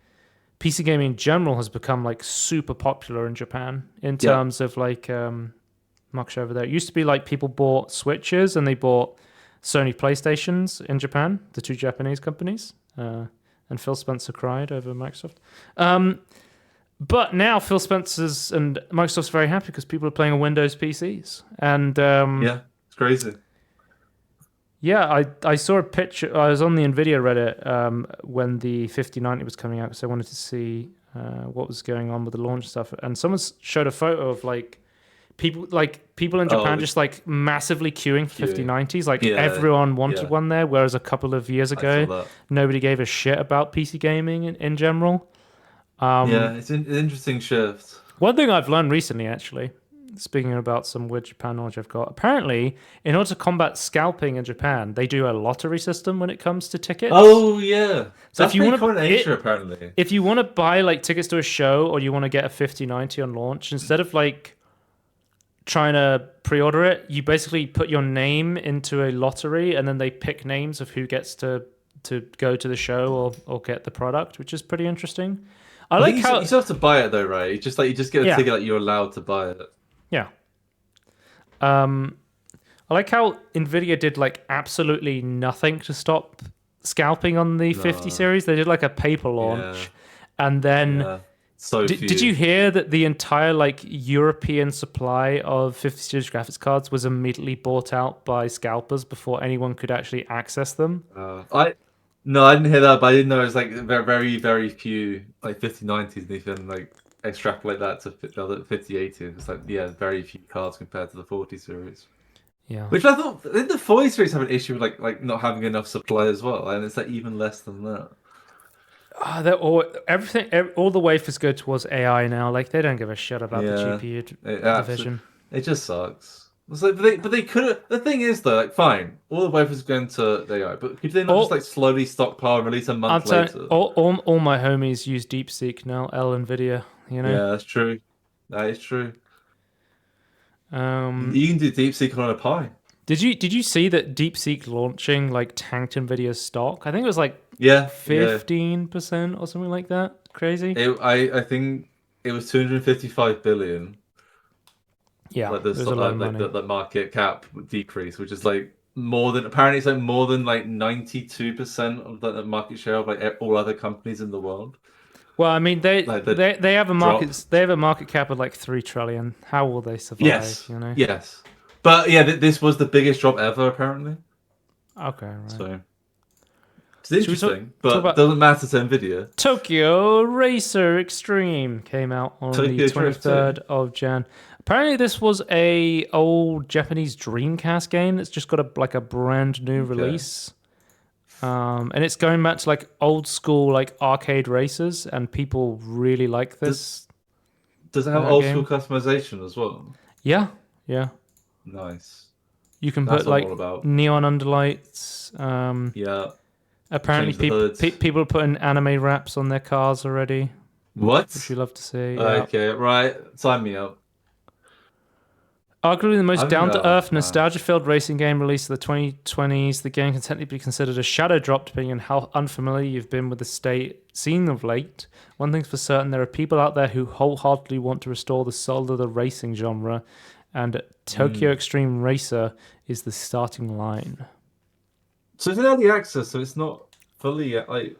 PC gaming in general has become like super popular in Japan in Yeah. terms of like much over there. It used to be like people bought Switches and they bought Sony PlayStations in Japan, the two Japanese companies. And Phil Spencer cried over Microsoft. But now Phil Spencer's and Microsoft's very happy because people are playing on Windows PCs. And Yeah. It's crazy. yeah, I saw a picture. I was on the Nvidia Reddit when the 5090 was coming out because I wanted to see what was going on with the launch stuff. And someone showed a photo of like people in Japan just like massively queuing for 5090s. Like everyone wanted one there, whereas a couple of years ago nobody gave a shit about PC gaming in general. Yeah, it's an interesting shift. One thing I've learned recently, actually, speaking about some weird Japan knowledge I've got, apparently, in order to combat scalping in Japan, they do a lottery system when it comes to tickets. Oh yeah, so that's if you want to Asia, apparently, if you want to buy like tickets to a show or you want to get a 5090 on launch, instead of like trying to pre-order it, you basically put your name into a lottery, and then they pick names of who gets to go to the show or get the product, which is pretty interesting. I like how you still have to buy it though, right? You just get a ticket like you're allowed to buy it. Yeah. I like how Nvidia did like absolutely nothing to stop scalping on the 50 series. They did like a paper launch, and then did you hear that the entire like European supply of 50 series graphics cards was immediately bought out by scalpers before anyone could actually access them? No, I didn't hear that, but I didn't know it was like very, very few like 5090s, and even like extrapolate that to 5080. It's like very few cards compared to the 40 series. Yeah. Which I think the 40 series have an issue with like not having enough supply as well, and it's like even less than that. All the wafers go towards AI now. Like they don't give a shit about the GPU division. It just sucks. It's like, but they could have. The thing is, though, like, fine, all the wafers going to the AI, but could they not just like slowly stockpile and release a month later? All my homies use DeepSeek now. Nvidia, you know. Yeah, that's true. That is true. You can do DeepSeek on a Pi. Did you see that DeepSeek launching like tanked Nvidia's stock? I think it was like 15% or something like that. Crazy. I think it was 255 billion. Yeah, like the market cap decrease, which is like apparently it's like more than like 92% of the market share of like all other companies in the world. Well, I mean they have a market cap of like 3 trillion. How will they survive? Yes, you know. Yes, but yeah, this was the biggest drop ever apparently. Okay, right. So it's interesting, but it doesn't matter to Nvidia. Tokyo Racer Extreme came out on the 23rd of Jan. Apparently, this was a old Japanese Dreamcast game that's just got a brand new release, and it's going back to like old school like arcade races, and people really like this. Does it have old school customization as well? Yeah. Nice. You can put like neon underlights. Apparently, people are putting anime wraps on their cars already. What? Which you love to see. Okay, right. Sign me up. Arguably the most down-to-earth, nostalgia-filled racing game released in the 2020s, the game can technically be considered a shadow drop depending on how unfamiliar you've been with the scene of late. One thing's for certain, there are people out there who wholeheartedly want to restore the soul of the racing genre, and Tokyo Extreme Racer is the starting line. So it's in early access, so it's not fully yet. I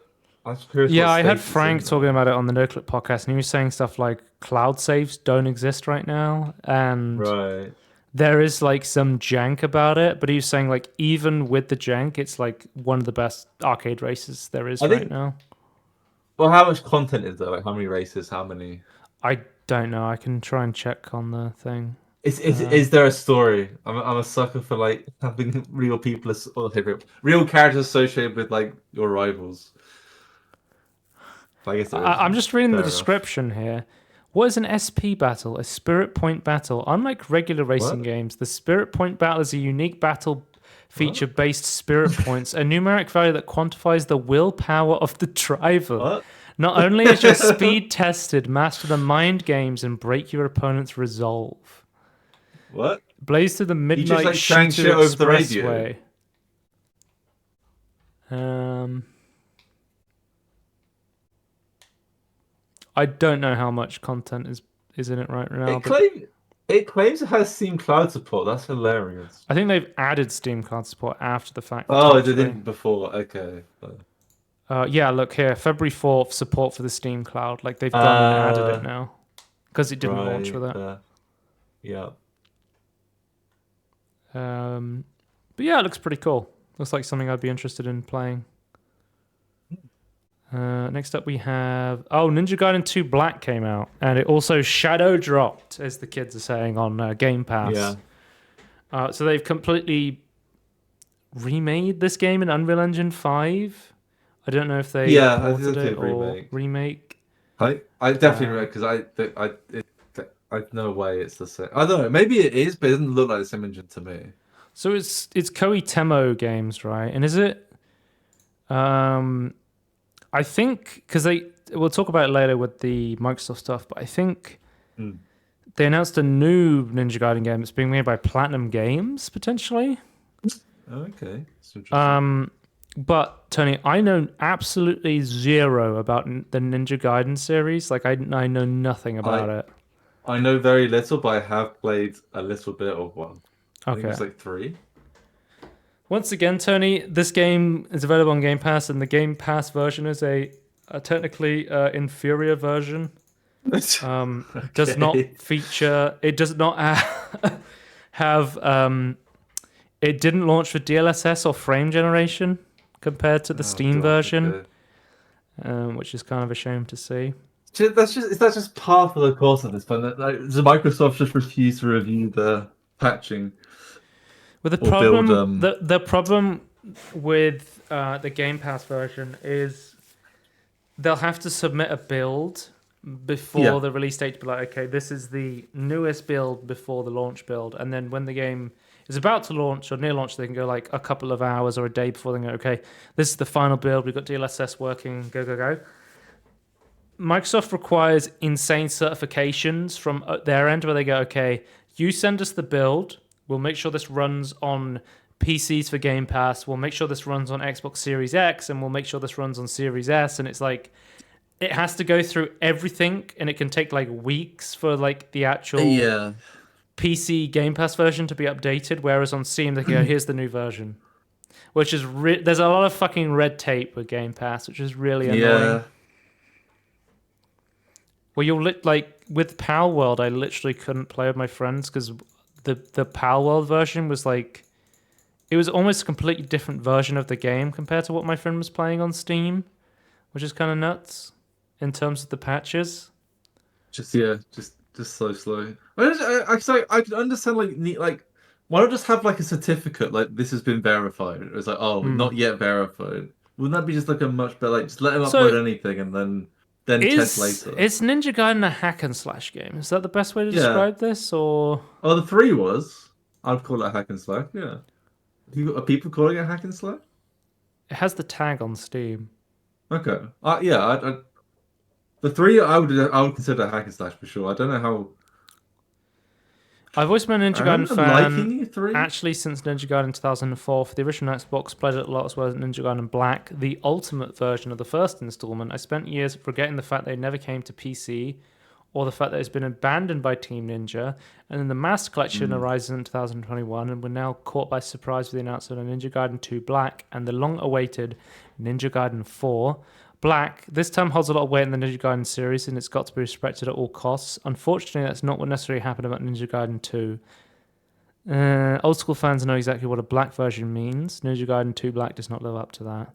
had Frank talking about it on the NoClip podcast, and he was saying stuff like cloud saves don't exist right now, and there is like some jank about it, but he was saying like even with the jank, it's like one of the best arcade races there is right now. Well, how much content is there? Like how many races? How many? I don't know. I can try and check on the thing. Is there a story? I'm a sucker for like having real people real characters associated with like your rivals. I guess I'm just reading the description here. What is an SP battle? A spirit point battle. Unlike regular racing games, the spirit point battle is a unique battle feature based spirit points, a numeric value that quantifies the willpower of the driver. Not only is your speed tested, master the mind games and break your opponent's resolve. What? Blaze Through the You just Midnight like saying Shooter shit over the radio. Expressway. I don't know how much content is in it right now, but It claims it has Steam Cloud support. That's hilarious. I think they've added Steam Cloud support after the fact. Oh, they didn't before. Okay. Yeah, look here, February 4th, support for the Steam Cloud. Like they've gone and added it now because it didn't launch with it. Yeah. But yeah, it looks pretty cool. Looks like something I'd be interested in playing. Next up we have Ninja Gaiden 2 Black came out, and it also shadow dropped, as the kids are saying on Game Pass. Yeah. So they've completely remade this game in Unreal Engine 5. I don't know if they ported it or remake. I definitely because I've no way it's the same. I don't know. Maybe it is, but it doesn't look like the same engine to me. So it's Koei Tecmo Games, right? And is it? I think because we'll talk about it later with the Microsoft stuff, but I think they announced a new Ninja Gaiden game that's being made by Platinum Games potentially. Okay, that's interesting. But Tony, I know absolutely zero about the Ninja Gaiden series. Like I know nothing about it. I know very little, but I have played a little bit of one. I think it's like 3. Once again, Tony, this game is available on Game Pass, and the Game Pass version is a technically inferior version. Does not feature. It does not have. It didn't launch with DLSS or frame generation compared to the Steam version, which is kind of a shame to see. Is that just part of the course of this? But does Microsoft just refuse to review the patching? Well, the problem with the Game Pass version is they'll have to submit a build before the release date to be like, okay, this is the newest build before the launch build, and then when the game is about to launch or near launch, they can go like a couple of hours or a day before they go, okay, this is the final build, we've got DLSS working, go. Microsoft requires insane certifications from their end where they go, okay, you send us the build, we'll make sure this runs on PCs for Game Pass, we'll make sure this runs on Xbox Series X, and we'll make sure this runs on Series S, and it's like, it has to go through everything, and it can take like weeks for like the actual PC Game Pass version to be updated, whereas on Steam they go, here's the new version. Which is there's a lot of fucking red tape with Game Pass, which is really annoying. Yeah. Well, like with Pal World, I literally couldn't play with my friends because the Pal World version was like, it was almost a completely different version of the game compared to what my friend was playing on Steam, which is kind of nuts in terms of the patches. Just so slow. I could understand like why not just have like a certificate like this has been verified? It was like not yet verified. Wouldn't that be just like a much better just let them upload anything and then test later? Is Ninja Gaiden a hack and slash game? Is that the best way to describe this? Or the 3 was. I'd call it a hack and slash. Yeah. Are people calling it hack and slash? It has the tag on Steam. Okay. The 3 I would consider hack and slash for sure. I don't know how. I've always been a Ninja Gaiden fan. Actually, since Ninja Gaiden 2004, for the original Xbox, played it a lot as well as Ninja Gaiden Black, the ultimate version of the first installment. I spent years forgetting the fact they never came to PC, or the fact that it's been abandoned by Team Ninja. And then the Master Collection arises in 2021, and we're now caught by surprise with the announcement of Ninja Gaiden 2 Black and the long-awaited Ninja Gaiden 4. Black, this time holds a lot of weight in the Ninja Gaiden series, and it's got to be respected at all costs. Unfortunately, that's not what necessarily happened about Ninja Gaiden 2. Old school fans know exactly what a black version means. Ninja Gaiden 2 Black does not live up to that.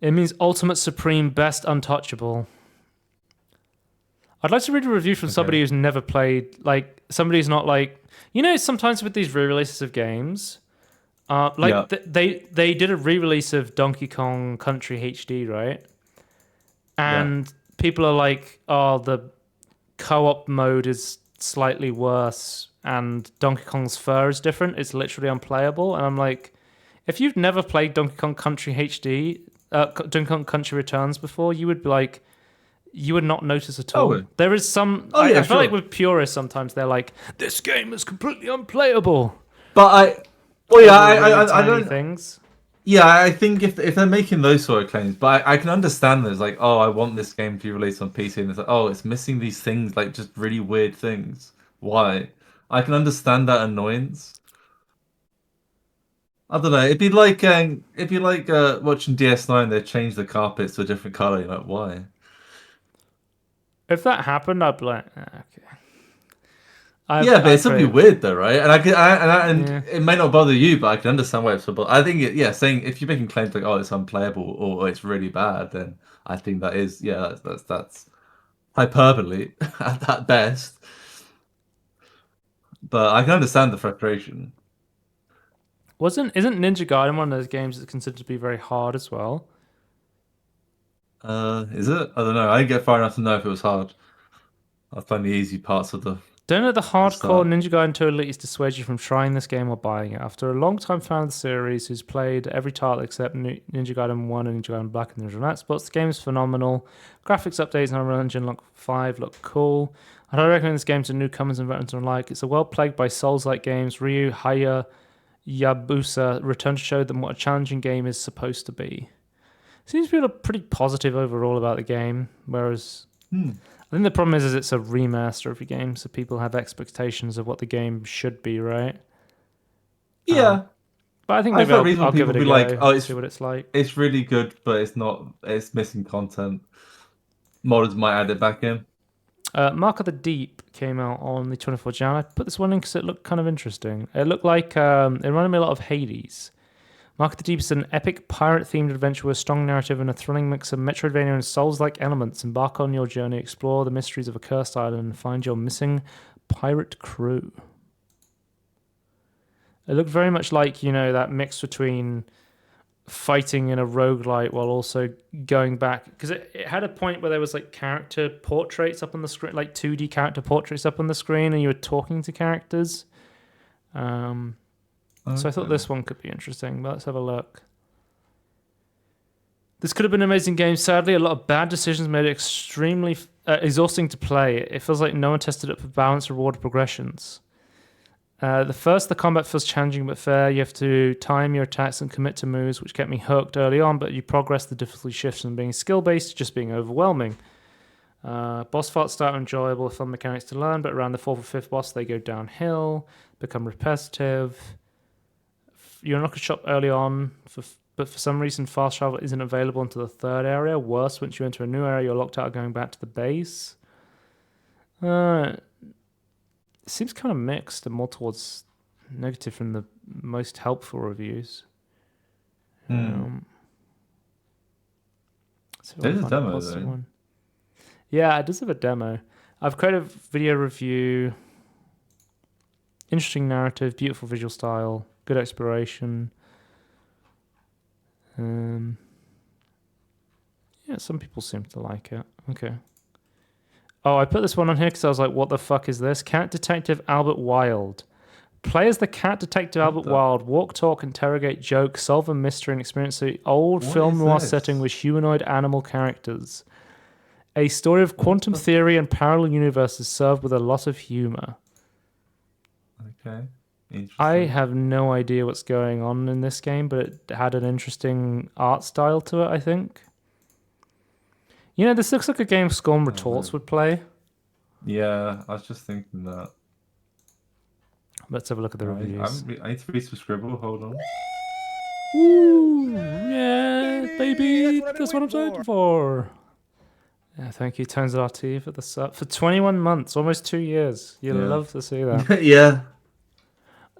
It means ultimate, supreme, best, untouchable. I'd like to read a review from somebody who's never played, like, somebody who's not like, sometimes with these re-releases of games, they did a re-release of Donkey Kong Country HD, right? And people are like, the co-op mode is slightly worse and Donkey Kong's fur is different. It's literally unplayable. And I'm like, if you've never played Donkey Kong Country HD, Donkey Kong Country Returns before, you would be like, you would not notice at all. Oh. There is some. Oh, yeah, I feel sure. like with purists, sometimes they're like, "This game is completely unplayable." But Really I tiny don't. things. Yeah, I think if they're making those sort of claims, but I can understand this. Like, oh, I want this game to be released on PC, and it's like, oh, it's missing these things, like just really weird things. Why? I can understand that annoyance. I don't know. It'd be like watching DS9. They change the carpets to a different color. You're like, why? If that happened, I'd be like, okay. Yeah, but it's something weird though, right? And Yeah. it may not bother you, but I can understand why it's so. But I think, saying if you're making claims like, oh, it's unplayable or it's really bad, then I think that is, that's hyperbole at best. But I can understand the frustration. Isn't Ninja Gaiden one of those games that's considered to be very hard as well? Is it? I don't know. I didn't get far enough to know if it was hard. I find the easy parts of the Don't let the hardcore start. Ninja Gaiden 2 Elite dissuade you from trying this game or buying it. After a long-time fan of the series who's played every title except Ninja Gaiden 1 and Ninja Gaiden Black and Ninja Night Spots, the game is phenomenal. Graphics updates and Unreal Engine 5 look cool. I'd recommend this game to newcomers and veterans alike. It's a world plagued by Souls-like games. Ryu Hayabusa returned to show them what a challenging game is supposed to be. Seems to be pretty positive overall about the game, whereas I think the problem is it's a remaster of the game, so people have expectations of what the game should be, right? Yeah. But I think maybe I'll give it a go, like, oh, see what it's like. It's really good, but it's not. It's missing content. Modders might add it back in. Mark of the Deep came out on the 24th of Jan. I put this one in because it looked kind of interesting. It looked like it reminded me a lot of Hades. Mark of the Deep is an epic pirate-themed adventure with a strong narrative and a thrilling mix of Metroidvania and Souls-like elements. Embark on your journey, explore the mysteries of a cursed island, and find your missing pirate crew. It looked very much like, that mix between fighting in a roguelite while also going back. Because it had a point where there was like character portraits up on the screen, like 2D character portraits up on the screen, and you were talking to characters. So I thought this one could be interesting, but let's have a look. This could have been an amazing game. Sadly, a lot of bad decisions made it extremely exhausting to play. It feels like no one tested it for balance, reward, progressions. The combat feels challenging but fair. You have to time your attacks and commit to moves, which kept me hooked early on, but you progress, the difficulty shifts from being skill-based to just being overwhelming. Boss fights start enjoyable, fun mechanics to learn, but around the 4th or 5th boss, they go downhill, become repetitive. You unlock a shop early on, but for some reason fast travel isn't available into the 3rd area. Worse, once you enter a new area, you're locked out of going back to the base. It seems kind of mixed and more towards negative from the most helpful reviews. There's a demo though. Yeah, it does have a demo. I've created a video review. Interesting narrative, beautiful visual style, good exploration. Yeah, some people seem to like it. Okay. Oh, I put this one on here because I was like, what the fuck is this? Cat Detective Albert Wilde. Play as the Cat Detective Albert Wilde. Walk, talk, interrogate, joke, solve a mystery, and experience the old film noir setting with humanoid animal characters. A story of quantum theory and parallel universes served with a lot of humor. Okay. I have no idea what's going on in this game, but it had an interesting art style to it, I think. This looks like a game Scorn Retorts would play. Yeah, I was just thinking that. Let's have a look at the reviews. I need to read some Scribble, hold on. Ooh, yeah, baby, that's what I'm talking for. Yeah, thank you, Tones RT, for the sub. For 21 months, almost 2 years. You'll love to see that. Yeah.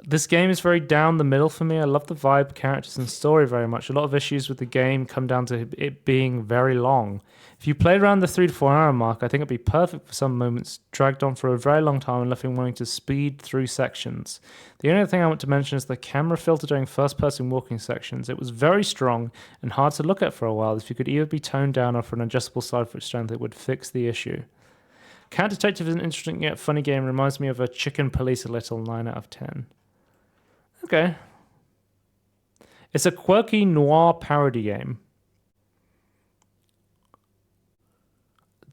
This game is very down the middle for me. I love the vibe, characters, and story very much. A lot of issues with the game come down to it being very long. If you played around the 3 to 4 hour mark, I think it'd be perfect for some moments, dragged on for a very long time and left me wanting to speed through sections. The only thing I want to mention is the camera filter during first-person walking sections. It was very strong and hard to look at for a while. If you could either be toned down or for an adjustable side foot strength, it would fix the issue. Cat Detective is an interesting yet funny game. Reminds me of a Chicken Police a little, 9 out of 10. Okay. It's a quirky noir parody game.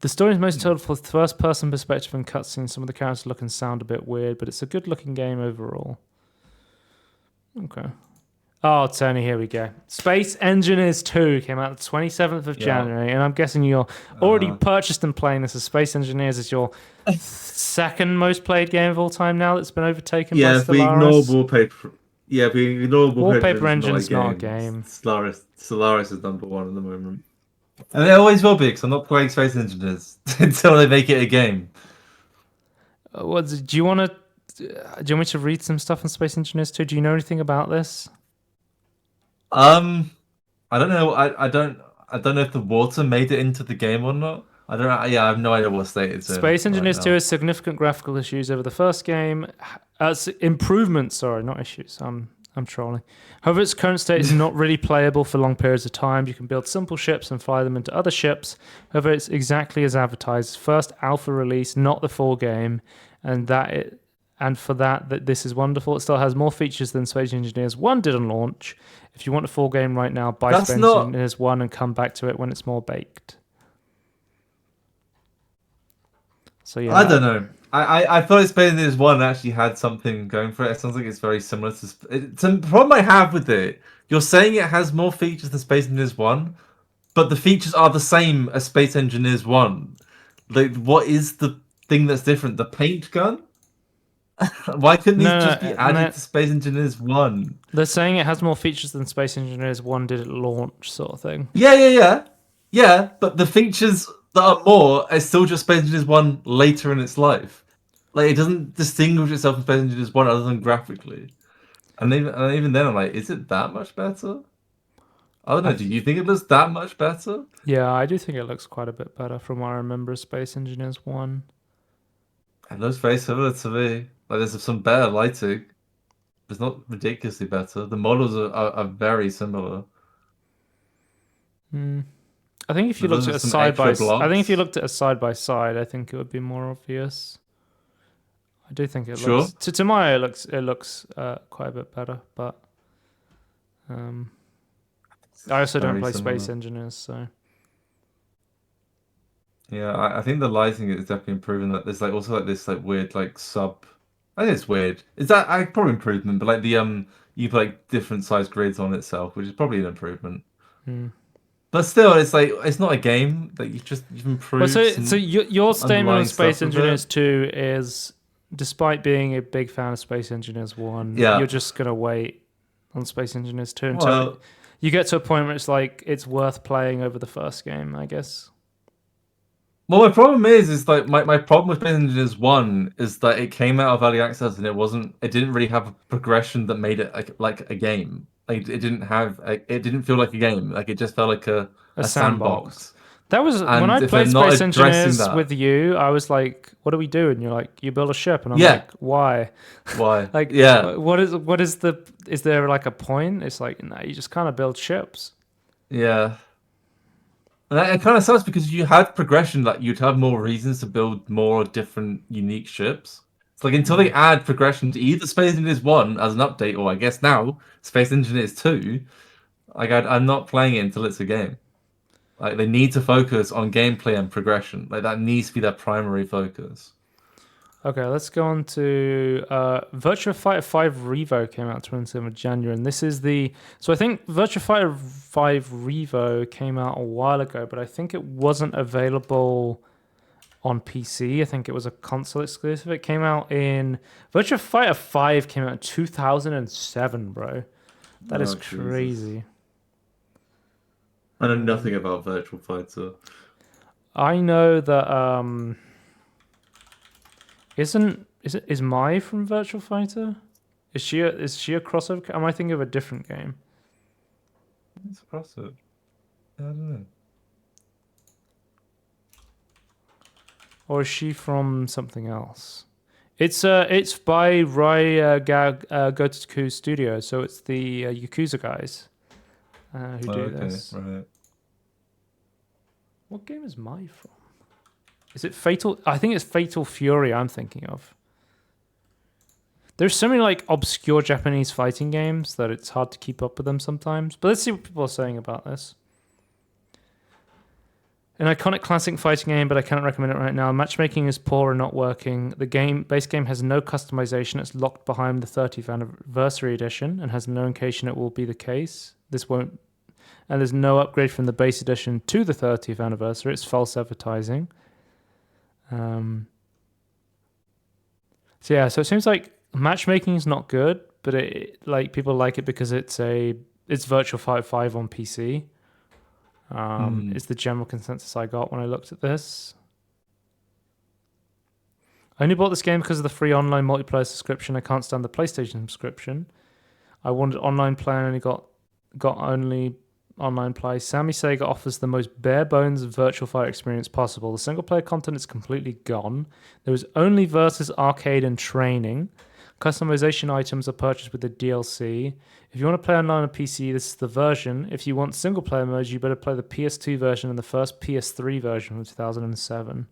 The story is most told from first-person perspective and cutscenes. Some of the characters look and sound a bit weird, but it's a good-looking game overall. Okay. Oh, Tony, here we go. Space Engineers 2 came out the 27th of January, and I'm guessing you're already purchased and playing this as Space Engineers is your second most played game of all time now that's been overtaken by Stellaris. If we ignore Wallpaper. Yeah, if we ignore Wallpaper Engine's not a game. Stellaris is number one at the moment. And it always will be, because I'm not playing Space Engineers until they make it a game. Do you want me to read some stuff on Space Engineers 2? Do you know anything about this? I don't know. I don't know if the water made it into the game or not. I don't know. Yeah, I have no idea what state it's in. Space Engineers 2 has significant graphical issues over the first game. Improvements, sorry, not issues. I'm trolling. However, its current state is not really playable for long periods of time. You can build simple ships and fly them into other ships. However, it's exactly as advertised. First alpha release, not the full game, and for that this is wonderful. It still has more features than Space Engineers 1 did on launch. If you want a full game right now, buy Space Engineers 1 and come back to it when it's more baked. So yeah, I don't know. I thought Space Engineers 1 actually had something going for it. It sounds like it's very similar to... The problem I have with it, you're saying it has more features than Space Engineers 1, but the features are the same as Space Engineers 1. Like, what is the thing that's different? The paint gun? Why couldn't these just be added to Space Engineers 1? They're saying it has more features than Space Engineers 1 did at launch, sort of thing. Yeah, but the features that are more are still just Space Engineers 1 later in its life. Like, it doesn't distinguish itself from Space Engineers 1 other than graphically. And even then, I'm like, is it that much better? I don't know, do you think it looks that much better? Yeah, I do think it looks quite a bit better from what I remember of Space Engineers 1. It looks very similar to me. Like, there's some better lighting. It's not ridiculously better. The models are very similar. I think if you looked at a side by side, I think it would be more obvious. I do think it looks to my eye it looks quite a bit better, but I also don't play Space Engineers, so yeah, I think the lighting is definitely improving. That there's also this weird sub. I think it's weird. Is that probably improvement? But the you put different size grids on itself, which is probably an improvement. But still, it's not a game that you've improved. Well, so your statement on Space Engineers 2 is, despite being a big fan of Space Engineers 1, you're just gonna wait on Space Engineers 2 until you get to a point where it's worth playing over the first game, I guess. Well, my problem is my problem with Space Engineers 1 is that it came out of early access and it didn't really have a progression that made it like a game. Like, it didn't feel like a game. Like, it just felt like a sandbox. That was when I played Space Engineers with you. I was like, "What do we do?" And you're like, "You build a ship." And I'm like, "Why? Why? What is the? Is there a point?" It's like, no, you just kind of build ships. Yeah. And it kind of sucks because if you had progression, you'd have more reasons to build more different, unique ships. It's until they add progression to either Space Engineers 1 as an update, or I guess now Space Engineers 2, I'm not playing it until it's a game. They need to focus on gameplay and progression. That needs to be their primary focus. Okay, let's go on to Virtua Fighter 5 Revo came out 27th of January, and this is so I think Virtua Fighter 5 Revo came out a while ago, but I think it wasn't available on PC. I think it was a console exclusive. It came out Virtua Fighter 5 came out in 2007, bro. That is crazy. Jesus. I know nothing about Virtua Fighter. I know that is Mai from Virtua Fighter? Is she a crossover? Am I thinking of a different game? It's a crossover. I don't know. Or is she from something else? It's by Rai Gotoku Studio, so it's the Yakuza guys who do this. Right. What game is Mai from? Is it Fatal? I think it's Fatal Fury I'm thinking of. There's so many obscure Japanese fighting games that it's hard to keep up with them sometimes. But let's see what people are saying about this. An iconic classic fighting game, but I cannot recommend it right now. Matchmaking is poor and not working. The base game has no customization. It's locked behind the 30th anniversary edition and has no indication it will be the case. And there's no upgrade from the base edition to the 30th anniversary. It's false advertising. So it seems like matchmaking is not good, but people like it because it's Virtua Fighter 5 on PC. Is the general consensus I got when I looked at this. I only bought this game because of the free online multiplayer subscription. I can't stand the PlayStation subscription. I wanted online play and only got only online play. Sammy Sega offers the most bare bones virtual fighter experience possible. The single player content is completely gone. There is only versus arcade and training. Customization items are purchased with the DLC. If you want to play online on PC, this is the version. If you want single player mode, you better play the PS2 version and the first PS3 version from 2007.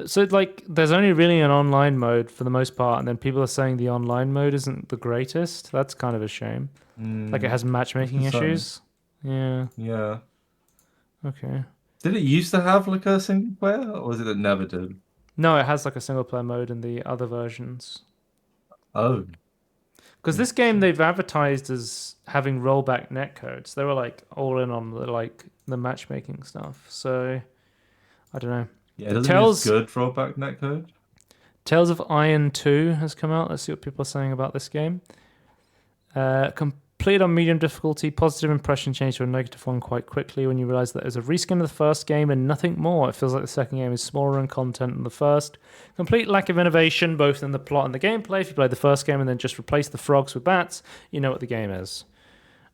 So, there's only really an online mode for the most part, and then people are saying the online mode isn't the greatest. That's kind of a shame. It has matchmaking issues. Yeah. Yeah. Okay. Did it used to have a single player, or was it never did? No, it has a single player mode in the other versions. Oh. Because this game they've advertised as having rollback netcodes. They were all in on the matchmaking stuff. So I don't know. Yeah, it doesn't good rollback netcode. Tales of Iron 2 has come out. Let's see what people are saying about this game. Complete on medium difficulty. Positive impression changed to a negative one quite quickly when you realize that there's a reskin of the first game and nothing more. It feels like the second game is smaller in content than the first. Complete lack of innovation, both in the plot and the gameplay. If you play the first game and then just replace the frogs with bats, you know what the game is.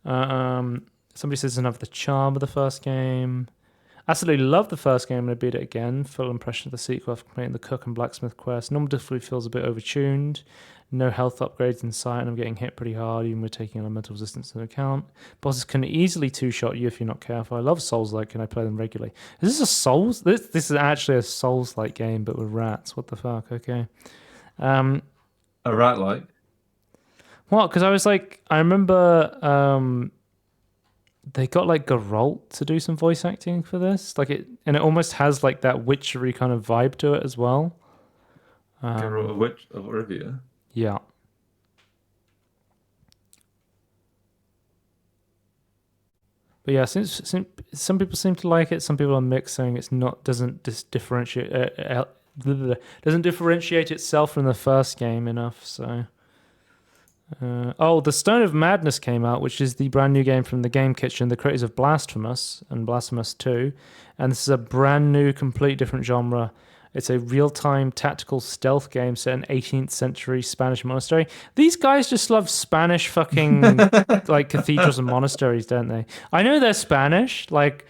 Somebody says it doesn't have the charm of the first game. Absolutely love the first game and I beat it again. Full impression of the sequel after completing the Cook and Blacksmith quest. Normal difficulty feels a bit overtuned. No health upgrades in sight, and I'm getting hit pretty hard, even with taking elemental resistance into account. Bosses can easily two-shot you if you're not careful. I love Souls-like, and I play them regularly. Is this a Souls? This is actually a Souls-like game, but with rats. What the fuck? Okay. A rat-like? What? Because I remember they got Geralt to do some voice acting for this, and it almost has that witchery kind of vibe to it as well. Geralt, a Rivia. Yeah. But yeah, since some people seem to like it, some people are mixed, saying doesn't differentiate itself from the first game enough. So, the Stone of Madness came out, which is the brand new game from the Game Kitchen, the creators of Blasphemous and Blasphemous 2, and this is a brand new, complete different genre. It's a real-time tactical stealth game set in 18th century Spanish monastery. These guys just love Spanish fucking cathedrals and monasteries, don't they? I know they're Spanish, but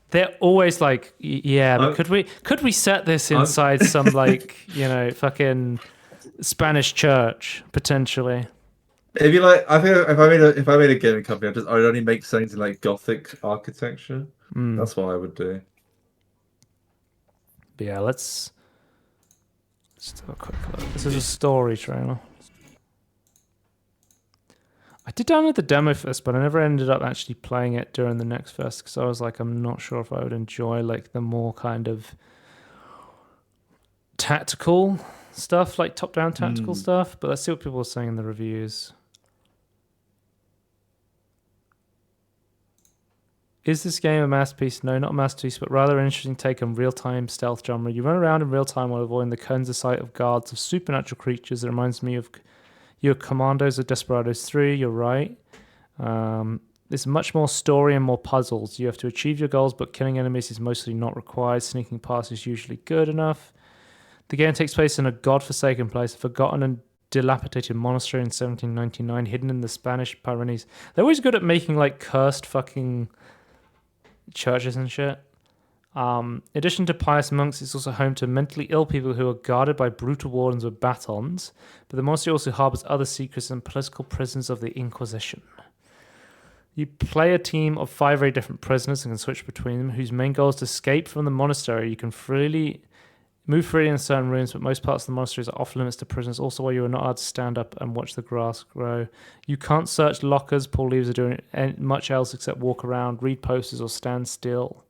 they're always yeah. But could we set this inside some fucking Spanish church potentially? If you I think if I made a gaming company, I'd only make things in Gothic architecture. That's what I would do. But yeah, let's have a quick look. This is a story trailer. I did download the demo for this, but I never ended up actually playing it during the next fest because I was I'm not sure if I would enjoy the more kind of tactical stuff, top-down tactical stuff. But let's see what people are saying in the reviews. Is this game a masterpiece? No, not a masterpiece, but rather an interesting take on real-time stealth genre. You run around in real time while avoiding the cones of sight of guards of supernatural creatures. It reminds me of your Commandos of Desperados 3. You're right. There's much more story and more puzzles. You have to achieve your goals, but killing enemies is mostly not required. Sneaking past is usually good enough. The game takes place in a godforsaken place, a forgotten and dilapidated monastery in 1799, hidden in the Spanish Pyrenees. They're always good at making cursed fucking churches and shit. In addition to pious monks, it's also home to mentally ill people who are guarded by brutal wardens with batons, but the monastery also harbors other secrets and political prisoners of the Inquisition. You play a team of 5 very different prisoners and can switch between them, whose main goal is to escape from the monastery. You can freely Move freely in certain rooms, but most parts of the monasteries are off limits to prisoners. Also, while you are not allowed to stand up and watch the grass grow. You can't search lockers, pull levers, or do much else except walk around, read posters, or stand still.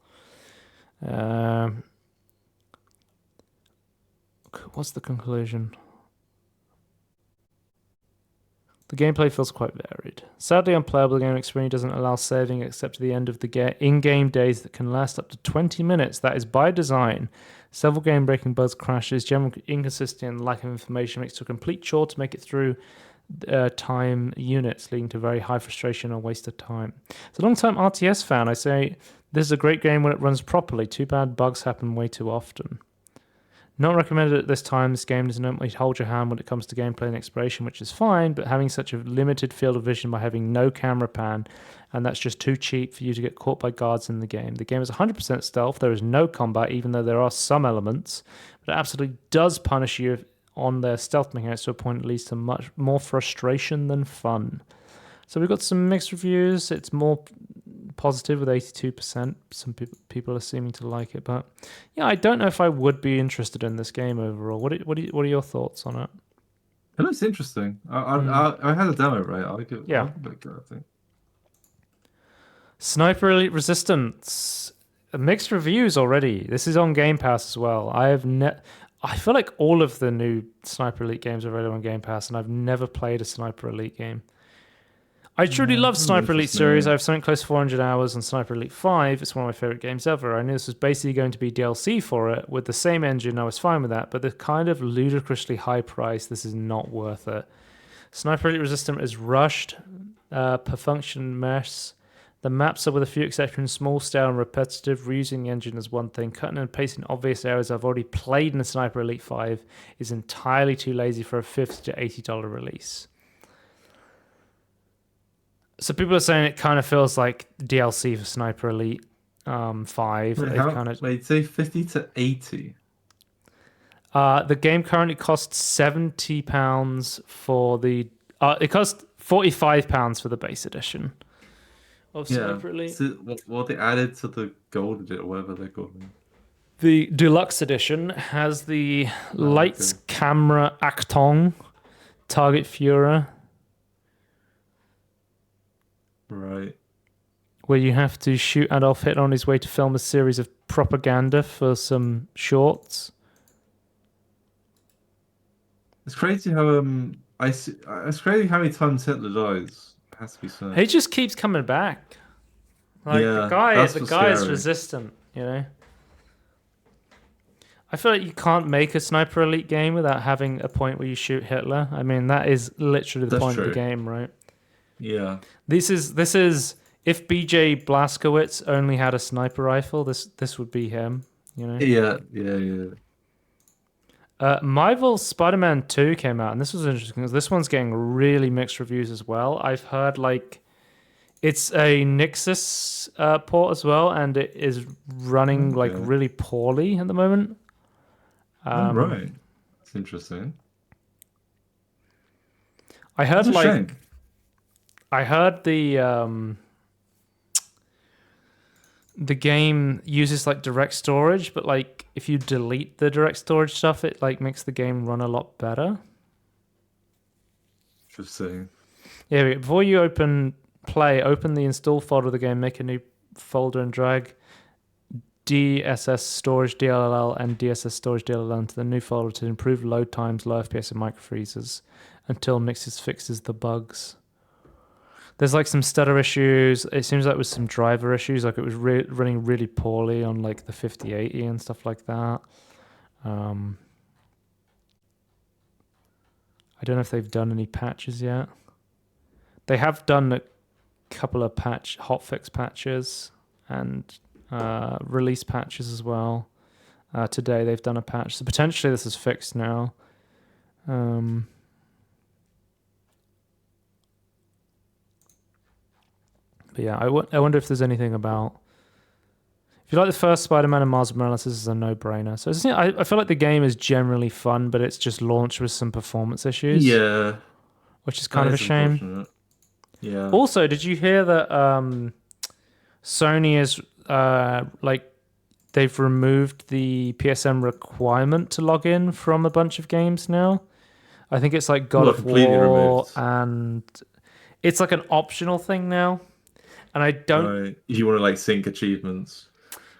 What's the conclusion? The gameplay feels quite varied. Sadly unplayable, the game experience doesn't allow saving except to the end of the in-game days that can last up to 20 minutes. That is by design. Several game-breaking bugs, crashes, general inconsistency, and lack of information makes it a complete chore to make it through time units, leading to very high frustration and waste of time. As a long-time RTS fan, I say this is a great game when it runs properly. Too bad bugs happen way too often. Not recommended at this time. This game doesn't normally hold your hand when it comes to gameplay and exploration, which is fine, but having such a limited field of vision by having no camera pan, and that's just too cheap for you to get caught by guards in the game. The game is 100% stealth. There is no combat, even though there are some elements, but it absolutely does punish you on their stealth mechanics to a point that leads to much more frustration than fun. So we've got some mixed reviews. It's more positive with 82%. Some people are seeming to like it, but yeah, I don't know if I would be interested in this game overall. What are your thoughts on it? It looks interesting. I had a demo, right? I'll give it a go, I think. Sniper Elite Resistance. Mixed reviews already. This is on Game Pass as well. I feel like all of the new Sniper Elite games are available on Game Pass, and I've never played a Sniper Elite game. I truly love Sniper Elite series. I have something close to 400 hours on Sniper Elite 5. It's one of my favorite games ever. I knew this was basically going to be DLC for it with the same engine. I was fine with that, but the kind of ludicrously high price, this is not worth it. Sniper Elite Resistance is rushed, per function mess. The maps are, with a few exceptions, small, stale, and repetitive. Reusing the engine is one thing. Cutting and pasting obvious areas I've already played in the Sniper Elite 5 is entirely too lazy for a $50 to $80 release. So people are saying it kind of feels like DLC for Sniper Elite 5. Wait, say 50 to 80? The game currently costs £70 for the... it costs £45 for the base edition of Sniper Elite. So what they added to the gold edition, or whatever they're called. The deluxe edition has the lights, camera, Acton, target Führer. Right. Where you have to shoot Adolf Hitler on his way to film a series of propaganda for some shorts. It's crazy how it's crazy how many times Hitler dies. It has to be said. He just keeps coming back. Like the guy is resistant, you know. I feel like you can't make a Sniper Elite game without having a point where you shoot Hitler. I mean, that is literally the point of the game, right? Yeah. This is if BJ Blazkowicz only had a sniper rifle, this would be him, you know. Yeah. Marvel's Spider-Man 2 came out, and this was interesting because this one's getting really mixed reviews as well. I've heard like it's a Nixus port as well, and it is running like really poorly at the moment. Right. That's interesting. I heard the game uses like direct storage, but like if you delete the direct storage stuff, it like makes the game run a lot better. Interesting. Yeah, before you open the install folder of the game, make a new folder and drag DSS storage DLL and DSS storage DLL into the new folder to improve load times, low FPS, and micro freezes until Nixus fixes the bugs. There's like some stutter issues. It seems like with some driver issues, like it was running really poorly on like the 5080 and stuff like that. I don't know if they've done any patches yet. They have done a couple of hotfix patches and release patches as well. Today they've done a patch, so potentially this is fixed now. But yeah, I wonder if there's anything about... If you like the first Spider-Man and Miles Morales, this is a no-brainer. So I feel like the game is generally fun, but it's just launched with some performance issues. Yeah. Which is kind of a shame. Yeah. Also, did you hear that Sony is like they've removed the PSN requirement to log in from a bunch of games now. I think it's like God of completely War, removed. and it's like an optional thing now. And I don't. Right. You want to like sync achievements.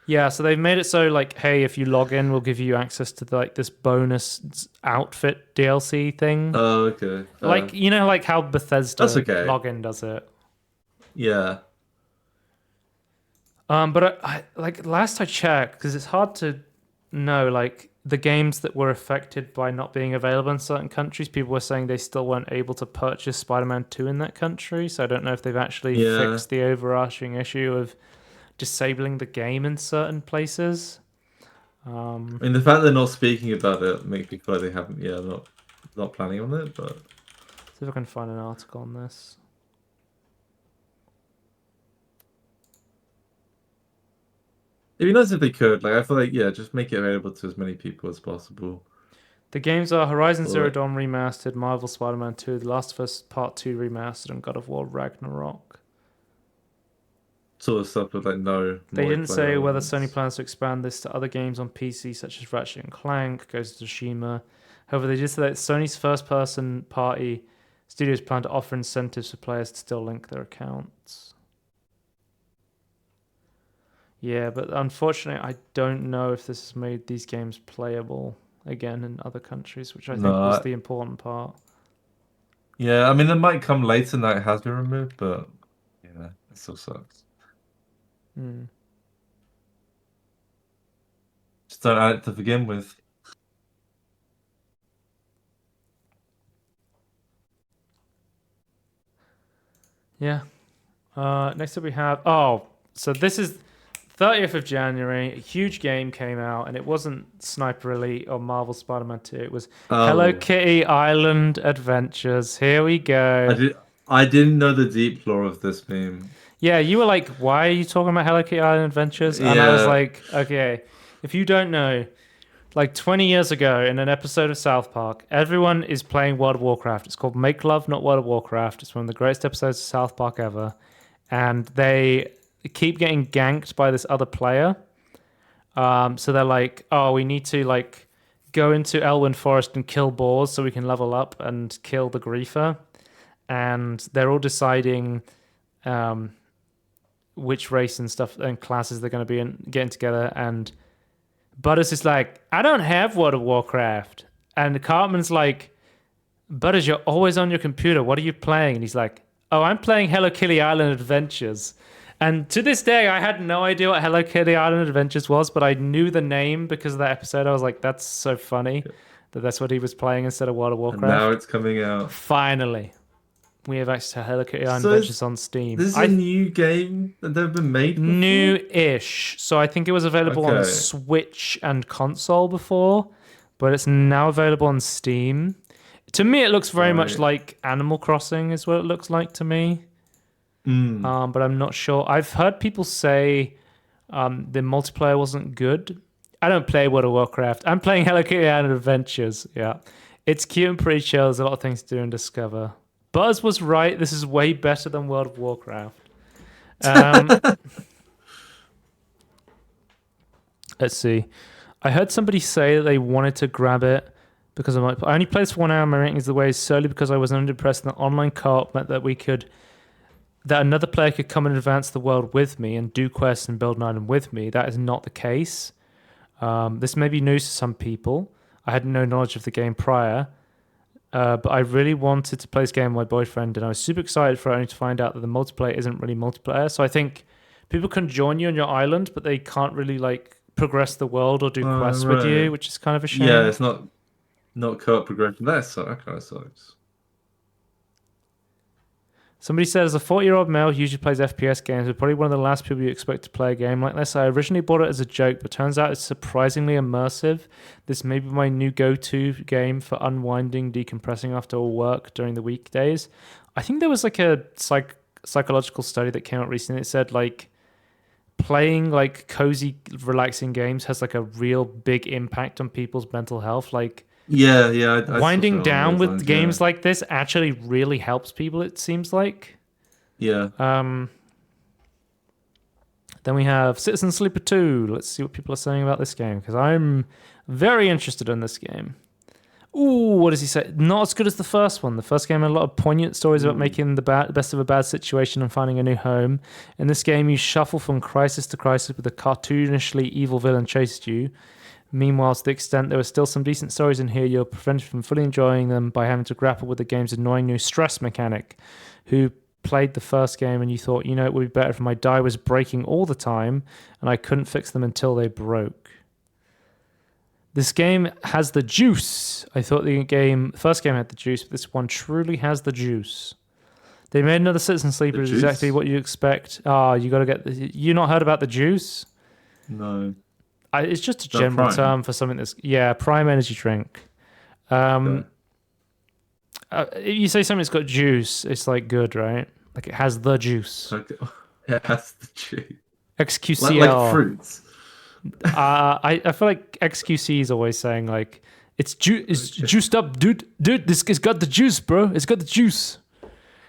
Yeah, so they've made it so like, hey, if you log in, we'll give you access to like this bonus outfit DLC thing. Oh, okay. Like like how That's Bethesda okay. login does it. Yeah. But I like last I checked, because it's hard to know like the games that were affected by not being available in certain countries. People were saying they still weren't able to purchase Spider-Man 2 in that country. So I don't know if they've actually Yeah. fixed the overarching issue of disabling the game in certain places. I mean, the fact they're not speaking about it makes me feel like they haven't. Yeah, not planning on it. But See if I can find an article on this. it'd be nice if they could. Like, I feel like just make it available to as many people as possible. The games are Horizon Or Zero like Dawn Remastered, Marvel Spider-Man 2, The Last of Us Part 2 Remastered, and God of War Ragnarok. sort of stuff with like no They didn't multiplayer say whether elements. Sony plans to expand this to other games on PC, such as Ratchet and Clank, Ghost of Tsushima. However, they did say that Sony's first-person party studios plan to offer incentives for players to still link their accounts. Yeah, but unfortunately, I don't know if this has made these games playable again in other countries, which I think was No, the important part. yeah, I mean, it might come later now it has been removed, but yeah, it still sucks. Hmm. Just don't add it to begin with. Yeah. Next up we have so this is 30th of January. A huge game came out, and it wasn't Sniper Elite or Marvel Spider-Man 2. It was Hello Oh, Kitty Island Adventures. Here we I go. did. I didn't know the deep lore of this meme. Yeah, you were like, "Why are you talking about Hello Kitty Island Adventures?" And I was Yeah, like, "Okay, if you don't know, like 20 years ago in an episode of South Park, everyone is playing World of Warcraft. It's called Make Love, Not World of Warcraft. It's one of the greatest episodes of South Park ever. And they keep getting ganked by this other player. So they're like, oh, we need to like go into Elwyn Forest and kill boars so we can level up and kill the griefer. And they're all deciding which race and stuff and classes they're going to be getting together. And Butters is like, I don't have World of Warcraft. And Cartman's like, Butters, you're always on your computer. What are you playing? And he's like, oh, I'm playing Hello Kitty Island Adventures. And to this day, I had no idea what Hello Kitty Island Adventures was, but I knew the name because of that episode. I was like, that's so funny that that's what he was playing instead of World of and now Warcraft. it's coming out. Finally, we have access to Hello Kitty Island So Adventures on Steam. this is a new game that they've been made before? New-ish. So I think it was available on Okay. Switch and console before, but it's now available on Steam. To me, it looks very much Right. like Animal Crossing is what it looks like to me. But I'm not sure. I've heard people say the multiplayer wasn't good. I don't play World of Warcraft. I'm playing Hello Kitty Island Adventures. Yeah. It's cute and pretty chill. There's a lot of things to do and discover. Buzz was right. This is way better than World of Warcraft. Let's see. I heard somebody say that they wanted to grab it because I only played this for 1 hour. My rating is the way solely because I was unimpressed that online co-op meant that another player could come and advance the world with me and do quests and build an island with me. That is not the case. This may be news to some people. I had no knowledge of the game prior, but I really wanted to play this game with my boyfriend, and I was super excited for it, only to find out that the multiplayer isn't really multiplayer. So I think people can join you on your island, but they can't really like progress the world or do quests with you, Right. which is kind of a shame. Yeah, it's not co-op progression. That kind of sucks. Somebody said, as a 40-year-old male who usually plays FPS games, we're probably one of the last people you expect to play a game like this. I originally bought it as a joke, but turns out it's surprisingly immersive. This may be my new go-to game for unwinding, decompressing after work during the weekdays. I think there was like a psychological study that came out recently that said like playing like cozy, relaxing games has like a real big impact on people's mental health. Like Yeah, I winding saw down those with lines, games like this actually really helps people, it seems like. yeah. Then we have Citizen Sleeper 2. Let's see what people are saying about this game, because I'm very interested in this game. Ooh, what does he say? Not as good as the first one. The first game had a lot of poignant stories about making the best of a bad situation and finding a new home. In this game, you shuffle from crisis to crisis with a cartoonishly evil villain chases you. Meanwhile, to the extent there are still some decent stories in here, you're prevented from fully enjoying them by having to grapple with the game's annoying new stress mechanic. Who played the first game and you thought, it would be better if my die was breaking all the time and I couldn't fix them until they broke. This game has the juice. I thought the first game had the juice, but this one truly has the juice. They made another Citizen Sleeper, is exactly what you expect. You got to get... You not heard about the juice? No. It's just a general term for something that's... Yeah, Prime Energy Drink. If you say something's got juice, it's like good, right? Like it has the juice. Okay. It has the juice. XQCL. Like fruits. I feel like XQC is always saying like it's juiced up, dude. This has got the juice, bro. It's got the juice.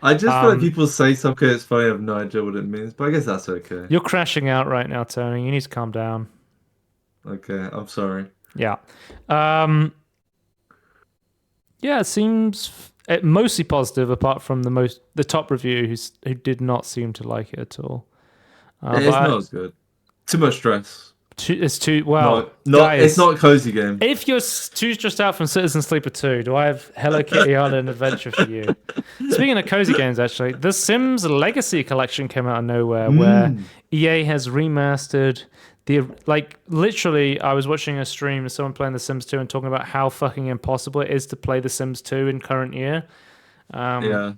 I just feel like people say something. It's funny. I have no idea what it means, but I guess that's okay. You're crashing out right now, Tony. You need to calm down. Okay, I'm sorry. Yeah. Yeah, it seems mostly positive, apart from the top review who did not seem to like it at all. It's not as good. Too much stress. It's too well. Guys, it's not a cozy game. If you're too stressed out from Citizen Sleeper 2, do I have Hello Kitty Island Adventure for you? Speaking of cozy games, actually, The Sims Legacy Collection came out of nowhere, where EA has remastered literally. I was watching a stream of someone playing The Sims 2 and talking about how fucking impossible it is to play The Sims 2 in current year. Yeah.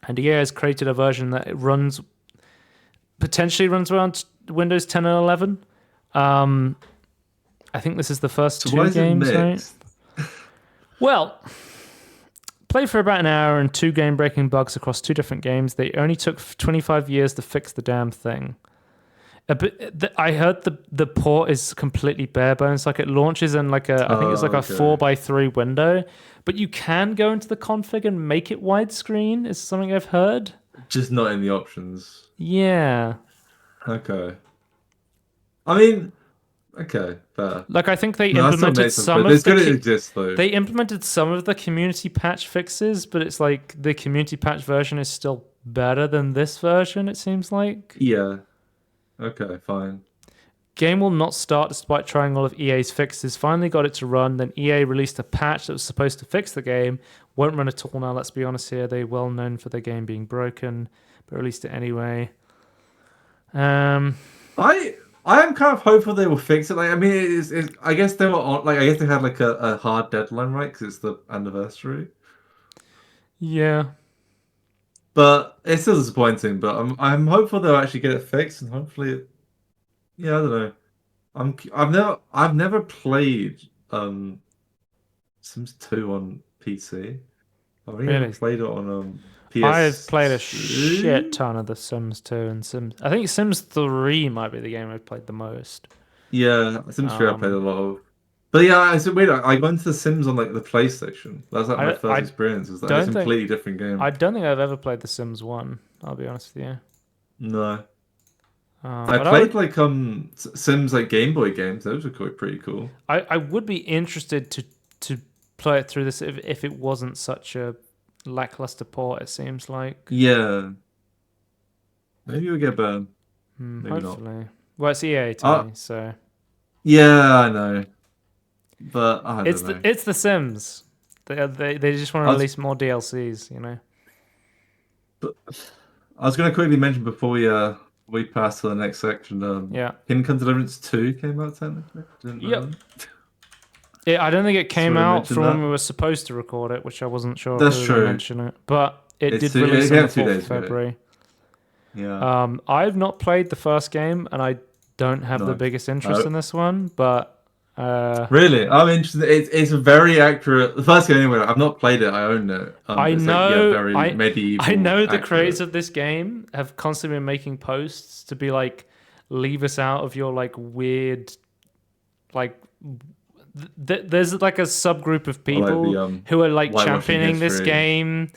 And EA has created a version that potentially runs around Windows 10 and 11. I think this is the first two games, right? Well, played for about an hour and 2 game-breaking bugs across 2 different games. They only took 25 years to fix the damn thing. I heard the port is completely bare bones. Like it launches in I think it's like a 4x3 window, but you can go into the config and make it widescreen. Is something I've heard. Just not in the options. Yeah. Okay. I mean, okay, fair. Like I think they implemented some of They implemented some of the community patch fixes, but it's like the community patch version is still better than this version, it seems like. Yeah. Okay, fine. Game will not start despite trying all of EA's fixes. Finally got it to run, then EA released a patch that was supposed to fix the game. Won't run at all now, let's be honest here. They're well known for their game being broken, but released it anyway. I am kind of hopeful they will fix it. Like, I mean, I guess they were on. Like, I guess they had like a hard deadline, right? Because it's the anniversary. Yeah. But it's still disappointing. But I'm hopeful they'll actually get it fixed, and hopefully, I don't know. I've never played Sims 2 on PC. I've only played it on PS. I've played a shit ton of The Sims 2 and Sims. I think Sims 3 might be the game I've played the most. Yeah, Sims 3 I played a lot of. But yeah, it's weird. I went to The Sims on like the PlayStation. That's like my first experience. It's a completely different game. I don't think I've ever played The Sims 1. I'll be honest with you. No. I played like Sims like Game Boy games. Those were pretty cool. I would be interested to play it through this if it wasn't such a lackluster port, it seems like. Yeah. Maybe we'll get better. Maybe hopefully. Not. Well, it's EA to me, so. Yeah, I know. But I don't know. It's The Sims. They just want to release more DLCs, you know. But I was going to quickly mention before we pass to the next section. Kingdom Deliverance 2 came out technically. Yep. I don't think it came out from when we were supposed to record it, which I wasn't sure That's if we true. mention it. But it did release on the 4th of February. Yeah. I've not played the first game, and I don't have the biggest interest in this one, but... Really? I'm interested. It's a very accurate... The first game, anyway, I've not played it. I own it. I know... very medieval. I know the creators of this game have constantly been making posts to be like, leave us out of your like weird... like... There's like a subgroup of people who are like championing this game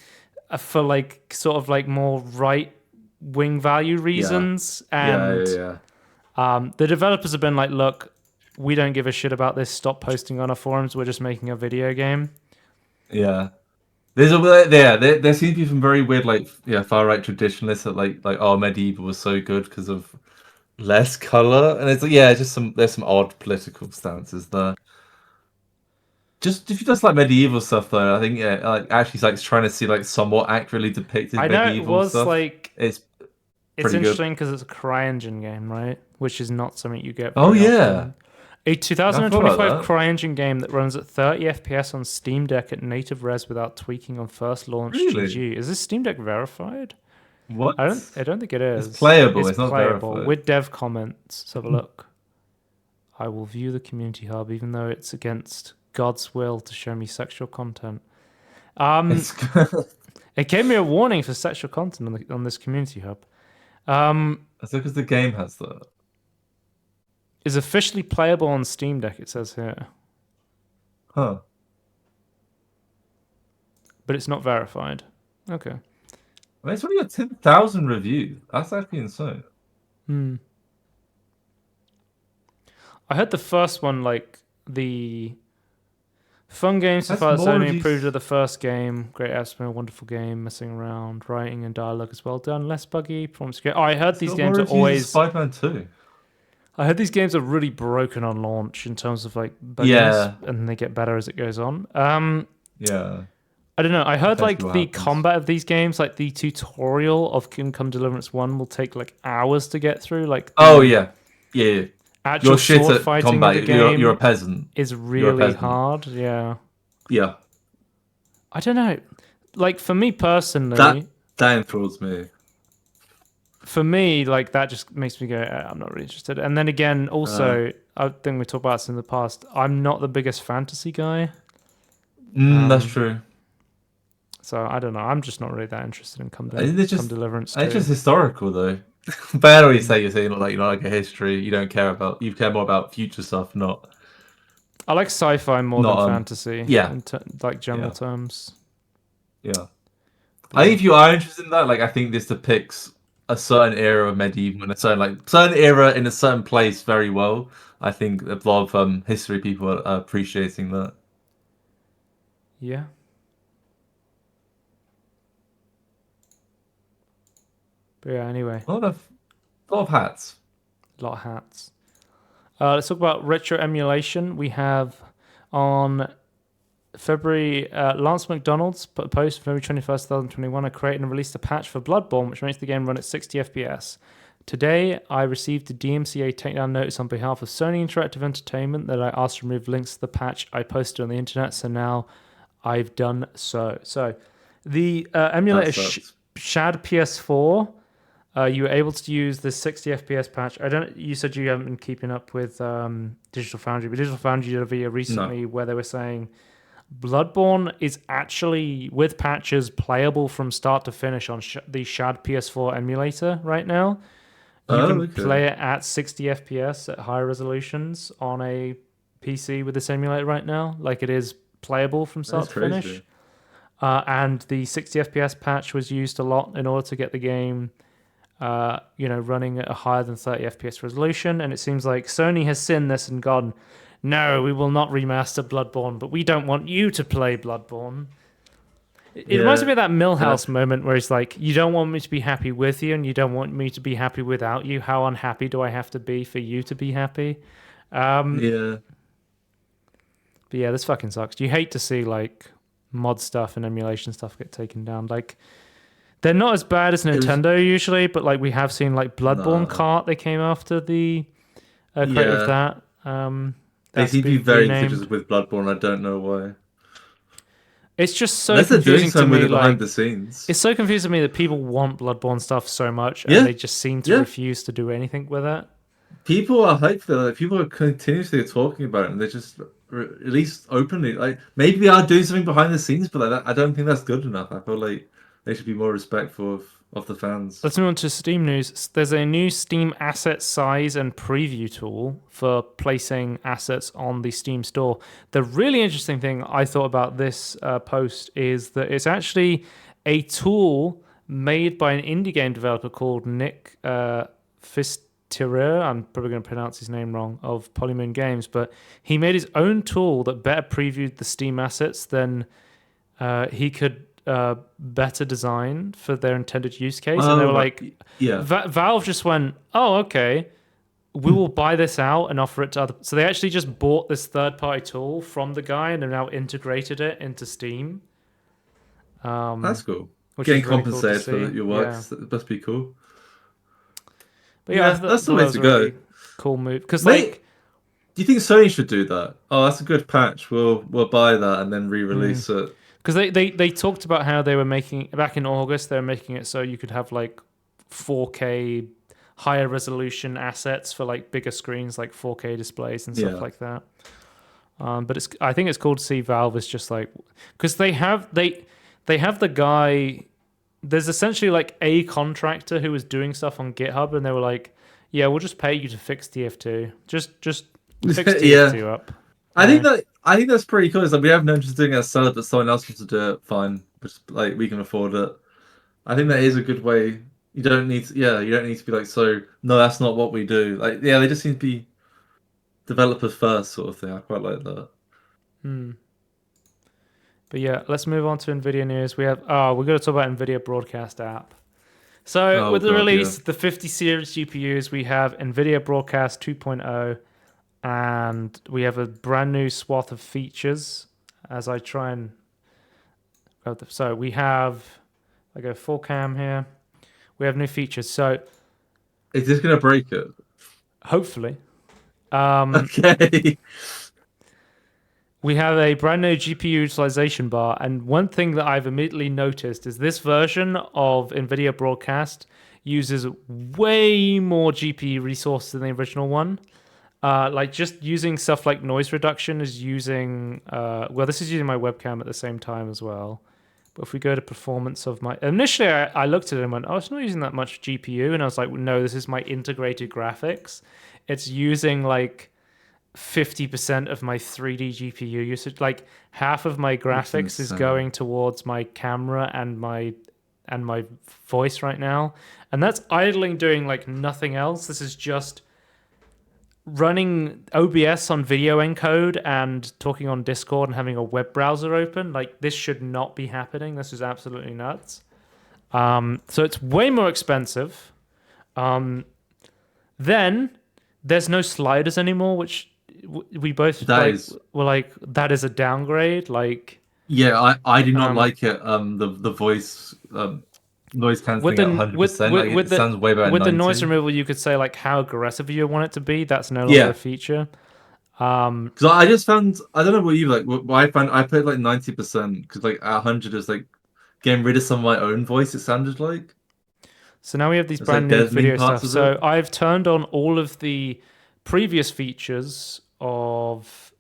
for like sort of like more right wing value reasons. And the developers have been like, look, we don't give a shit about this. Stop posting on our forums. We're just making a video game. Yeah. There seems to be some very weird, like, far right traditionalists that like, oh, medieval was so good because of less color, and it's like, just there's some odd political stances there. Just if you just like medieval stuff, though, I think like actually like trying to see like somewhat accurately depicted I know medieval it was stuff. Like it's interesting because it's a CryEngine game, right? Which is not something you get. Oh yeah. Often. A 2025 CryEngine game that runs at 30 FPS on Steam Deck at native res without tweaking on first launch. Really? GG. Is this Steam Deck verified? What? I don't think it is. It's playable. It's not verified. With dev comments. Let's have a look. I will view the community hub even though it's against God's will to show me sexual content. It gave me a warning for sexual content on this community hub. That's because the game has that. Is officially playable on Steam Deck, it says here. Huh. But it's not verified. Okay. Well, it's only got 10,000 reviews. That's actually insane. I heard the first one, like, the fun game so far, it's only improved with the first game. Great atmosphere, wonderful game, messing around, writing and dialogue is well done, less buggy, performance great. Oh, I heard these games are always... Spider-Man 2. I heard these games are really broken on launch in terms of like bugginess, and they get better as it goes on. Yeah. I don't know. I heard like the combat of these games, like the tutorial of Kingdom Come Deliverance 1 will take like hours to get through. Like yeah. Actual sword fighting combat. In the game you're a peasant. Is really hard. Yeah. Yeah. I don't know. Like for me personally, that enthralls me. For me, like that just makes me go, I'm not really interested. And then again, also, I think we talked about this in the past. I'm not the biggest fantasy guy. That's true. So I don't know. I'm just not really that interested in Come Deliverance. It's just historical though. But I know you say you're not like a history. You care more about future stuff, not. I like sci-fi more than fantasy. Yeah. In like general terms. Yeah. I think if you are interested in that, like I think this depicts a certain era of medieval and a certain era in a certain place very well. I think a lot of history people are appreciating that. Yeah. But yeah, anyway. A lot of hats. A lot of hats. Let's talk about retro emulation. We have on February, Lance McDonald's put a post February 21st, 2021. I created and released a patch for Bloodborne, which makes the game run at 60 FPS. Today, I received a DMCA takedown notice on behalf of Sony Interactive Entertainment that I asked to remove links to the patch I posted on the internet, so now I've done so. So, the emulator Shad PS4, you were able to use the 60 FPS patch. You said you haven't been keeping up with Digital Foundry, but Digital Foundry did a video recently where they were saying Bloodborne is actually, with patches, playable from start to finish on the Shad PS4 emulator right now. You can play it at 60 FPS at higher resolutions on a PC with this emulator right now. Like it is playable from start to finish. And the 60 FPS patch was used a lot in order to get the game running at a higher than 30 FPS resolution. And it seems like Sony has seen this and gone, no, we will not remaster Bloodborne, but we don't want you to play Bloodborne. It reminds me of that Millhouse moment where it's like, you don't want me to be happy with you and you don't want me to be happy without you. How unhappy do I have to be for you to be happy? But yeah, this fucking sucks. You hate to see like mod stuff and emulation stuff get taken down. Like, they're not as bad as Nintendo usually, but like we have seen like Bloodborne Kart, they came after the creator of that. They seem to be very litigious with Bloodborne. I don't know why. It's just so confusing to me. Behind the scenes, it's so confusing to me that people want Bloodborne stuff so much, and they just seem to refuse to do anything with it. People are hyped for it. People are continuously talking about it, and they're just at least openly like maybe they are doing something behind the scenes, but I don't think that's good enough. I feel like they should be more respectful of the fans. Let's move on to Steam news. There's a new Steam asset size and preview tool for placing assets on the Steam store. The really interesting thing I thought about this post is that it's actually a tool made by an indie game developer called Nick Fisterer. I'm probably going to pronounce his name wrong, of Polymoon Games, but he made his own tool that better previewed the Steam assets than he could better design for their intended use case. And they were like, Valve just went, oh, okay, we will buy this out and offer it to other. So they actually just bought this third-party tool from the guy and have now integrated it into Steam. That's cool. Which Getting is really compensated cool for your work, that must be cool. But yeah, that's the way to go. Really cool move. Because like, do you think Sony should do that? Oh, that's a good patch. We'll buy that and then re-release it. Because they talked about how they were making back in August. They were making it so you could have like 4K higher resolution assets for like bigger screens, like 4K displays and stuff like that. But I think it's cool to see Valve is just like, because they have the guy. There's essentially like a contractor who was doing stuff on GitHub, and they were like, "Yeah, we'll just pay you to fix TF2. Just fix TF2 up." I think that's pretty cool. It's like we have no interest in doing it ourselves, but someone else wants to do it. Fine, just like we can afford it. I think that is a good way. You don't need to be like, so no, that's not what we do. Like, they just seem to be developers first sort of thing. I quite like that. But yeah, let's move on to Nvidia news. We're going to talk about Nvidia Broadcast app. So with the release of the 50 series GPUs, we have Nvidia Broadcast 2.0, and we have a brand new swath of features. As I try and so we have, I go full cam here. We have new features. So is this going to break it? Hopefully. Okay. We have a brand new GPU utilization bar, and one thing that I've immediately noticed is this version of NVIDIA Broadcast uses way more GPU resources than the original one. Like just using stuff like noise reduction is using, this is using my webcam at the same time as well. But if we go to performance of my, initially I looked at it and went, oh, it's not using that much GPU. And I was like, no, this is my integrated graphics. It's using like 50% of my 3D GPU usage. Like half of my graphics is going towards my camera and my voice right now, and that's idling doing like nothing else. This is just running OBS on video encode and talking on Discord and having a web browser open. Like this should not be happening. This is absolutely nuts. So it's way more expensive. Then there's no sliders anymore, which we both were like, that is a downgrade. Like, yeah, I do not like it. The voice noise cancelling at 100%. It sounds way better. With the noise removal, you could say like how aggressive you want it to be. That's no longer a feature. Because I just found, I don't know what you like. What I found, I played like 90% because like at 100 is like getting rid of some of my own voice. It sounded like. So now we have these brand new video stuff. So I've turned on all of the previous features of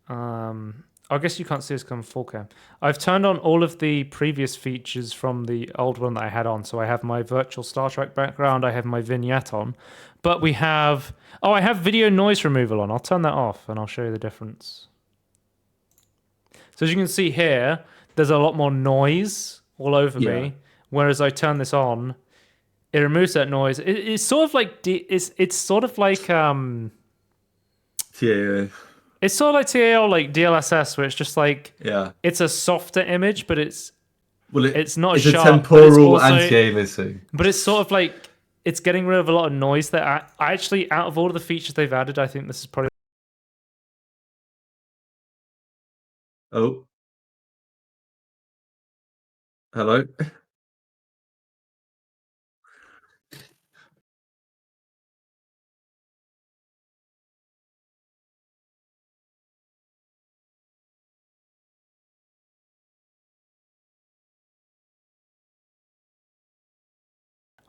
I guess you can't see this come full cam. I've turned on all of the previous features from the old one that I had on. So I have my virtual Star Trek background, I have my vignette on, but we have I have video noise removal on. I'll turn that off and I'll show you the difference. So as you can see here, there's a lot more noise all over me, whereas I turn this on, it removes that noise. It's sort of like it's sort of like TAA. It's sort of like TAA or like DLSS, where it's just like it's a softer image, but it's not as sharp. It's a temporal anti-aliasing. But it's sort of like it's getting rid of a lot of noise. That I actually, out of all of the features they've added, I think this is probably. Oh, hello.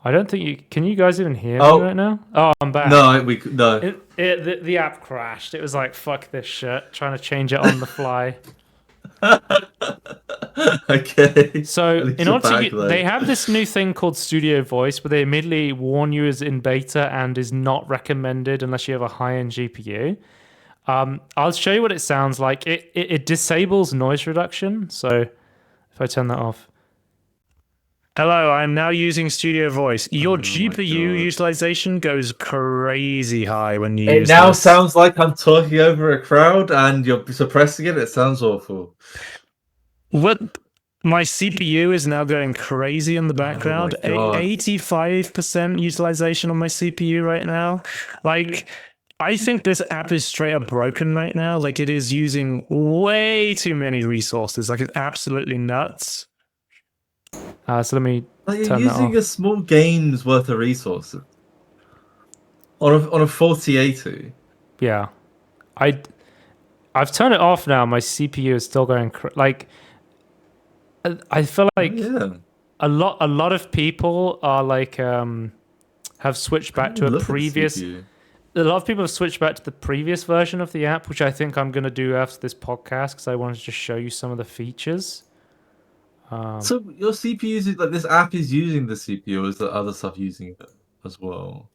I don't think you can. You guys even hear me right now? Oh, I'm back. No, the app crashed. It was like, fuck this shit. Trying to change it on the fly. Okay. So in order to, they have this new thing called Studio Voice, but they immediately warn you is in beta and is not recommended unless you have a high-end GPU. I'll show you what it sounds like. It disables noise reduction. So if I turn that off. Hello, I'm now using Studio Voice. Your my GPU God. utilization goes crazy high when you It use now this. sounds like I'm talking over a crowd and you're suppressing it. It sounds awful. What? My CPU is now going crazy in the background. Oh my God. 85% utilization on my CPU right now. Like, I think this app is straight up broken right now. Like, it is using way too many resources. Like, it's absolutely nuts. So let me Like you're turn that using off. a small game's worth of resources on a 4080. Yeah, I've turned it off now. My CPU is still going like. I feel like Yeah. a lot of people are like have switched I back didn't to even a look at the previous. CPU. A lot of people have switched back to the previous version of the app, which I think I'm going to do after this podcast because I wanted to just show you some of the features. So your CPU is like this app is using the CPU, or is the other stuff using it as well?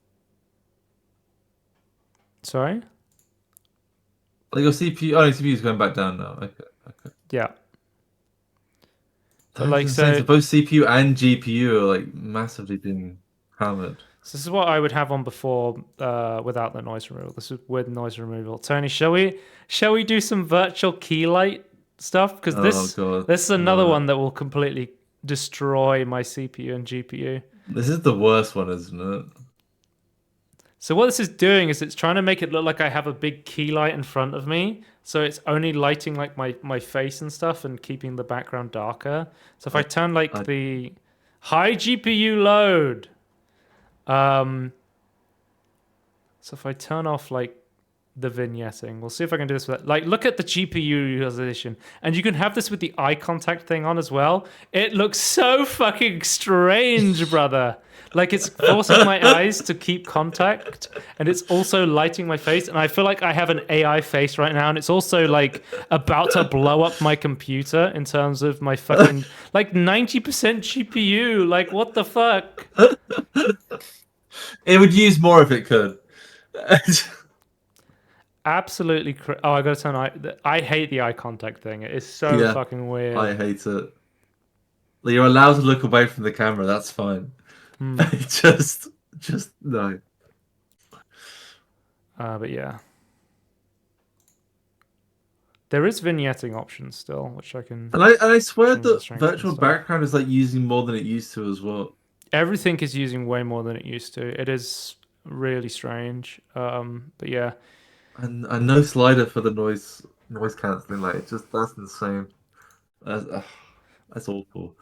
Sorry? Like your CPU, your CPU is going back down now. Okay, okay. Yeah. But That's like, insane. so So both CPU and GPU are like massively being hammered. this is what I would have on before without the noise removal. This is with noise removal. Tony, shall we do some virtual key light stuff? Because Oh God, this is another no. one that will completely destroy my CPU and GPU. This is the worst one, isn't it? So what this is doing is it's trying to make it look like I have a big key light in front of me. So it's only lighting like my face and stuff and keeping the background darker. So if I turn like the high GPU load, so if I turn off like the vignetting, we'll see if I can do this with that. Like look at the GPU utilization, and you can have this with the eye contact thing on as well. It looks so fucking strange, brother. Like it's forcing my eyes to keep contact, and it's also lighting my face. And I feel like I have an AI face right now, and it's also like about to blow up my computer in terms of my fucking like 90% GPU. Like what the fuck? It would use more if it could. Absolutely. Oh, I gotta turn. I hate the eye contact thing. It is so Yeah, fucking weird. I hate it. Like, you're allowed to look away from the camera. That's fine. just no. But yeah, there is vignetting options still, which I can. And I swear change the that strength and virtual stuff. background is like using more than it used to as well. Everything is using way more than it used to. It is really strange. But yeah, And no slider for the noise cancelling. Like it's just that's insane. That's awful.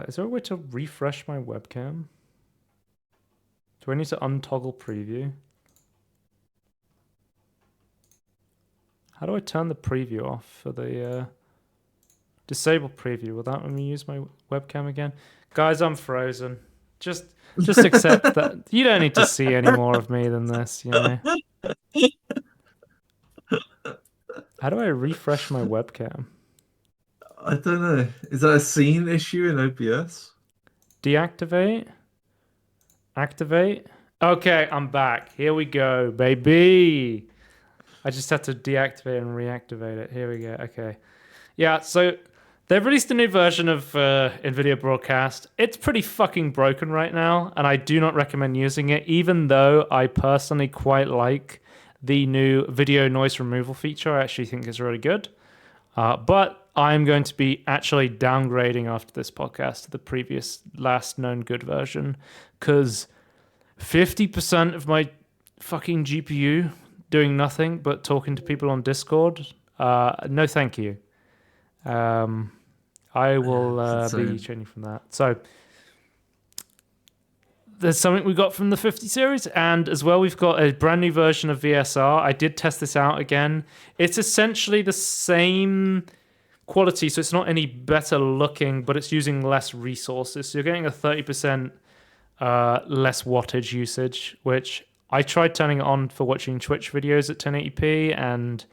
is there a way to refresh my webcam? Do I need to untoggle preview? How do I turn the preview off for the disable preview? Will that let me use my webcam again? Guys, I'm frozen. Just accept that. You don't need to see any more of me than this, you know. How do I refresh my webcam? I don't know. Is that a scene issue in OBS? Deactivate. Activate. Okay, I'm back. Here we go, baby. I just had to deactivate and reactivate it. Here we go. Okay. Yeah, so they've released a new version of Nvidia Broadcast. It's pretty fucking broken right now, and I do not recommend using it, even though I personally quite like the new video noise removal feature. I actually think it's really good. But I'm going to be actually downgrading after this podcast to the previous last known good version, because 50% of my fucking GPU doing nothing but talking to people on Discord. No, thank you. I will be changing from that. So there's something we got from the 50 series, and as well we've got a brand new version of VSR. I did test this out again. It's essentially the same quality, so it's not any better looking, but it's using less resources. So you're getting a 30% less wattage usage, which I tried turning it on for watching Twitch videos at 1080p, and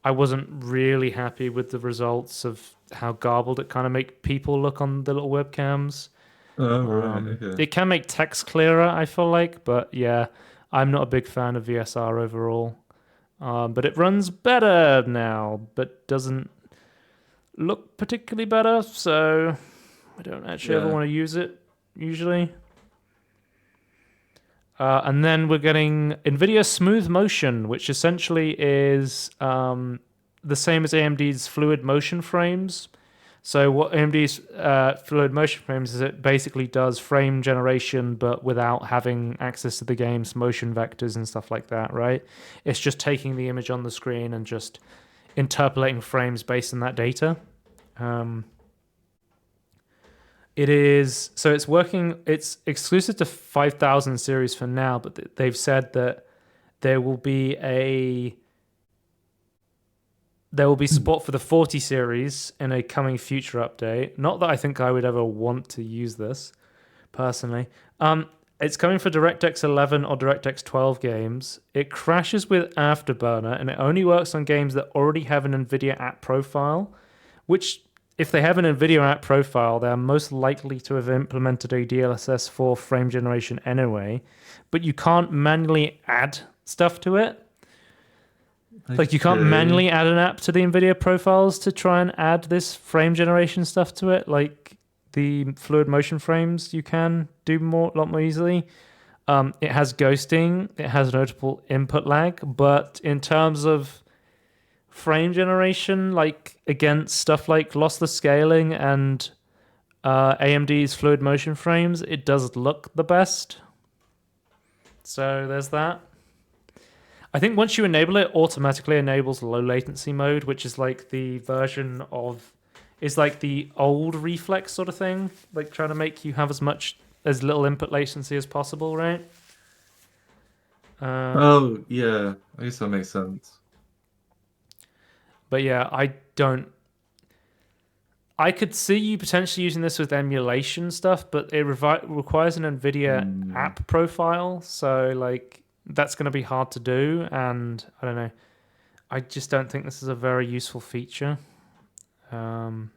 I wasn't really happy with the results of how garbled it kind of make people look on the little webcams. Oh, right. Okay. It can make text clearer, I feel like, but yeah, I'm not a big fan of VSR overall. But it runs better now, but doesn't look particularly better. So I don't actually ever want to use it usually. And then we're getting Nvidia Smooth Motion, which essentially is the same as AMD's Fluid Motion Frames. So what AMD's Fluid Motion Frames is, it basically does frame generation, but without having access to the game's motion vectors and stuff like that, right? It's just taking the image on the screen and just interpolating frames based on that data. It's working. It's exclusive to 5000 series for now, but they've said that there will be support for the 40 series in a coming future update. Not that I think I would ever want to use this personally. It's coming for DirectX 11 or DirectX 12 games. It crashes with Afterburner, and it only works on games that already have an Nvidia app profile, which, if they have an Nvidia app profile, they're most likely to have implemented a DLSS 4 frame generation anyway, but you can't manually add stuff to it. Like, you can't manually add an app to the Nvidia profiles to try and add this frame generation stuff to it. Like the Fluid Motion Frames, you can do a lot more easily. It has ghosting. It has notable input lag. But in terms of frame generation, like against stuff like lossless scaling and AMD's Fluid Motion Frames, it does look the best. So there's that. I think once you enable it, automatically enables low latency mode, which is like the version of, is like the old reflex sort of thing, like trying to make you have as little input latency as possible, right? Oh yeah, I guess that makes sense. But yeah, I could see you potentially using this with emulation stuff, but it requires an Nvidia app profile, so like that's going to be hard to do, and I don't know. I just don't think this is a very useful feature. We'll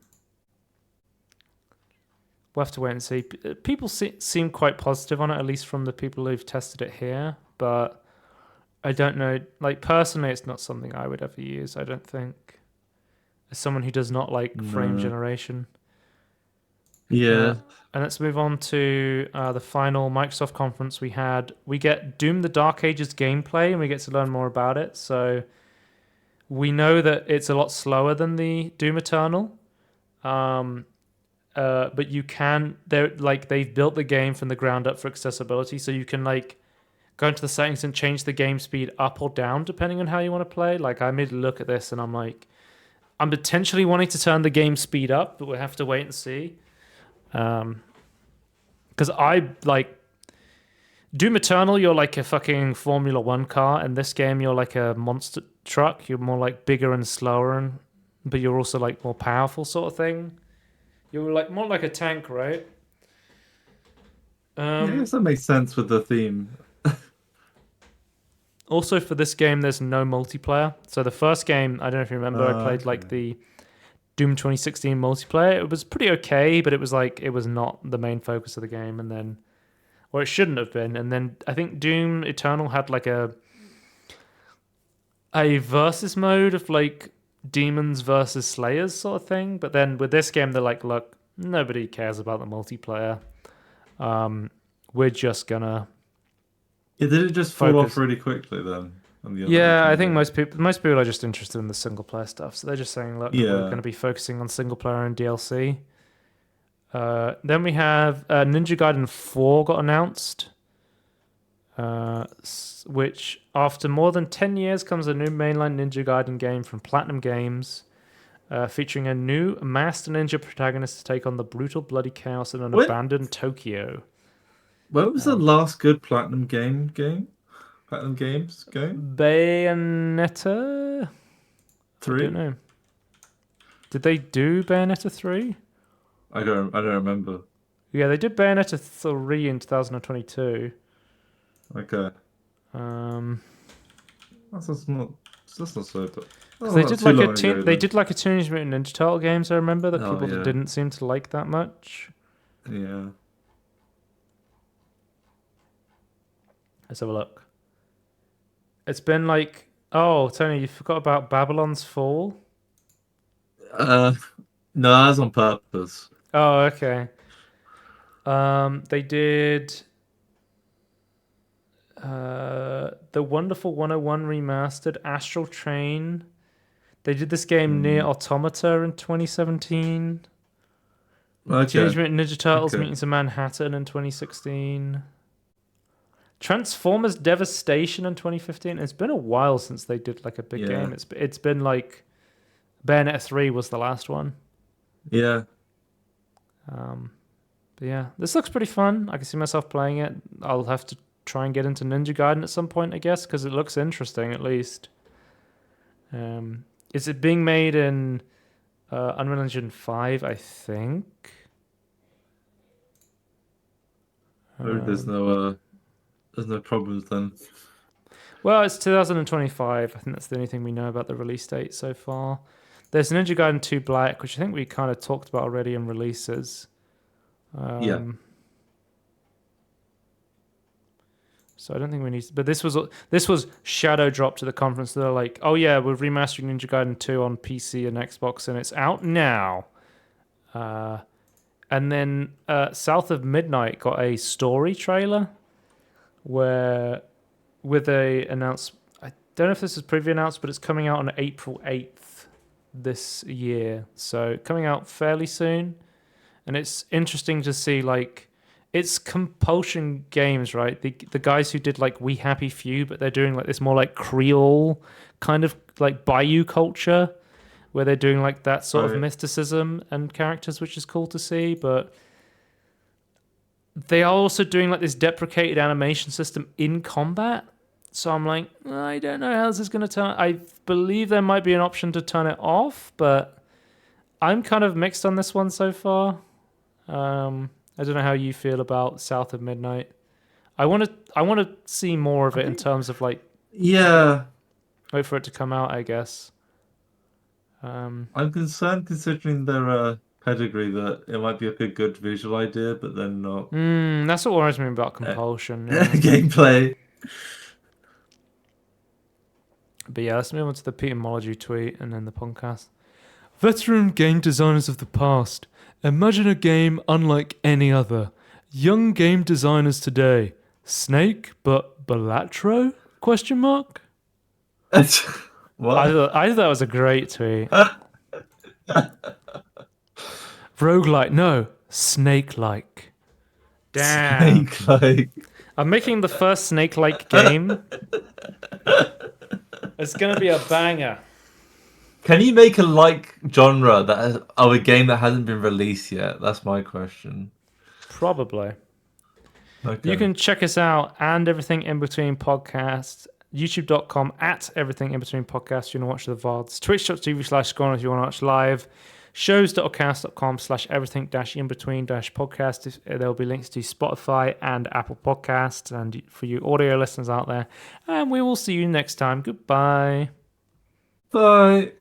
have to wait and see. People seem quite positive on it, at least from the people who've tested it here, but I don't know. Like, personally, it's not something I would ever use, I don't think. As someone who does not like frame generation. Yeah. And let's move on to the final Microsoft conference we had. We get Doom the Dark Ages gameplay, and we get to learn more about it. So we know that it's a lot slower than the Doom Eternal. But you can, they've built the game from the ground up for accessibility. So you can like go into the settings and change the game speed up or down depending on how you want to play. Like, I made a look at this and I'm like, I'm potentially wanting to turn the game speed up, but we'll have to wait and see. Because I like Doom Eternal, you're like a fucking Formula 1 car, and this game you're like a monster truck. You're more like bigger and slower, but you're also like more powerful sort of thing. You're like more like a tank, right? Yeah, I guess that makes sense with the theme. Also, for this game, there's no multiplayer. So the first game, I don't know if you remember, I played like the Doom 2016 multiplayer. It was pretty okay, but it was not the main focus of the game, and then, or it shouldn't have been. And then I think Doom Eternal had like a versus mode of like demons versus slayers sort of thing. But then with this game, they're like, look, nobody cares about the multiplayer. We're just gonna. Yeah, did it just fall off really quickly then? Yeah, I think most people are just interested in the single player stuff, so they're just saying, look, we're going to be focusing on single player and DLC. Then we have Ninja Gaiden 4 got announced, which after more than 10 years comes a new mainline Ninja Gaiden game from Platinum Games, featuring a new masked ninja protagonist to take on the brutal bloody chaos in an abandoned Tokyo. When was the last good Platinum game? Platinum Games game? Bayonetta 3. I don't know. Did they do Bayonetta 3? I don't remember. Yeah, they did Bayonetta 3 in 2022. Okay. That's not so bad. They did like a Teenage Mutant Ninja Turtle games. I remember that people didn't seem to like that much. Yeah. Let's have a look. It's been like, oh, Tony, you forgot about Babylon's Fall? No, that's on purpose. Oh, okay. They did the Wonderful 101 remastered, Astral Train. They did this game Near Automata in 2017. Okay. Teenage Mutant Ninja Turtles Meetings in Manhattan in 2016. Transformers Devastation in 2015. It's been a while since they did like a big game. It's been like Bayonetta 3 was the last one. Yeah. But yeah, this looks pretty fun. I can see myself playing it. I'll have to try and get into Ninja Gaiden at some point, I guess, because it looks interesting at least. Is it being made in Unreal Engine 5, I think? There's no problems then. Well, it's 2025. I think that's the only thing we know about the release date so far. There's Ninja Gaiden 2 Black, which I think we kind of talked about already in releases. Yeah. So I don't think we need to, but this was shadow dropped to the conference. They're like, oh yeah, we're remastering Ninja Gaiden 2 on PC and Xbox, and it's out now. And then South of Midnight got a story trailer with a announcement. I don't know if this is preview announced, but it's coming out on April 8th this year. So coming out fairly soon. And it's interesting to see, like, it's Compulsion Games, right? The guys who did like We Happy Few, but they're doing like this more like Creole kind of like Bayou culture, where they're doing like that sort of mysticism and characters, which is cool to see. But they are also doing like this deprecated animation system in combat. So I'm like, I don't know how this is going to turn. I believe there might be an option to turn it off, but I'm kind of mixed on this one so far. I don't know how you feel about South of Midnight. I want to see more of it in terms of like wait for it to come out, I guess. I'm concerned considering their pedigree that it might be like a good visual idea, but then not. That's what worries me about Compulsion. Gameplay. But yeah, let's move on to the Peter Molydeux tweet and then the podcast. Veteran game designers of the past, imagine a game unlike any other. Young game designers today. Snake, but Balatro? Question mark? What? I thought that was a great tweet. Roguelike, no. Snake-like. Damn. Snake-like. I'm making the first Snake-like game. It's going to be a banger. Can you make a like genre of a game that hasn't been released yet? That's my question. Probably. Okay. You can check us out and Everything In Between Podcast, youtube.com @everythinginbetween podcast. You want to watch the VODs, twitch.tv/scorn if you want to watch live, shows.ocast.com/everything-in-between-podcast. There'll be links to Spotify and Apple Podcasts, and for you audio listeners out there. And we will see you next time. Goodbye. Bye.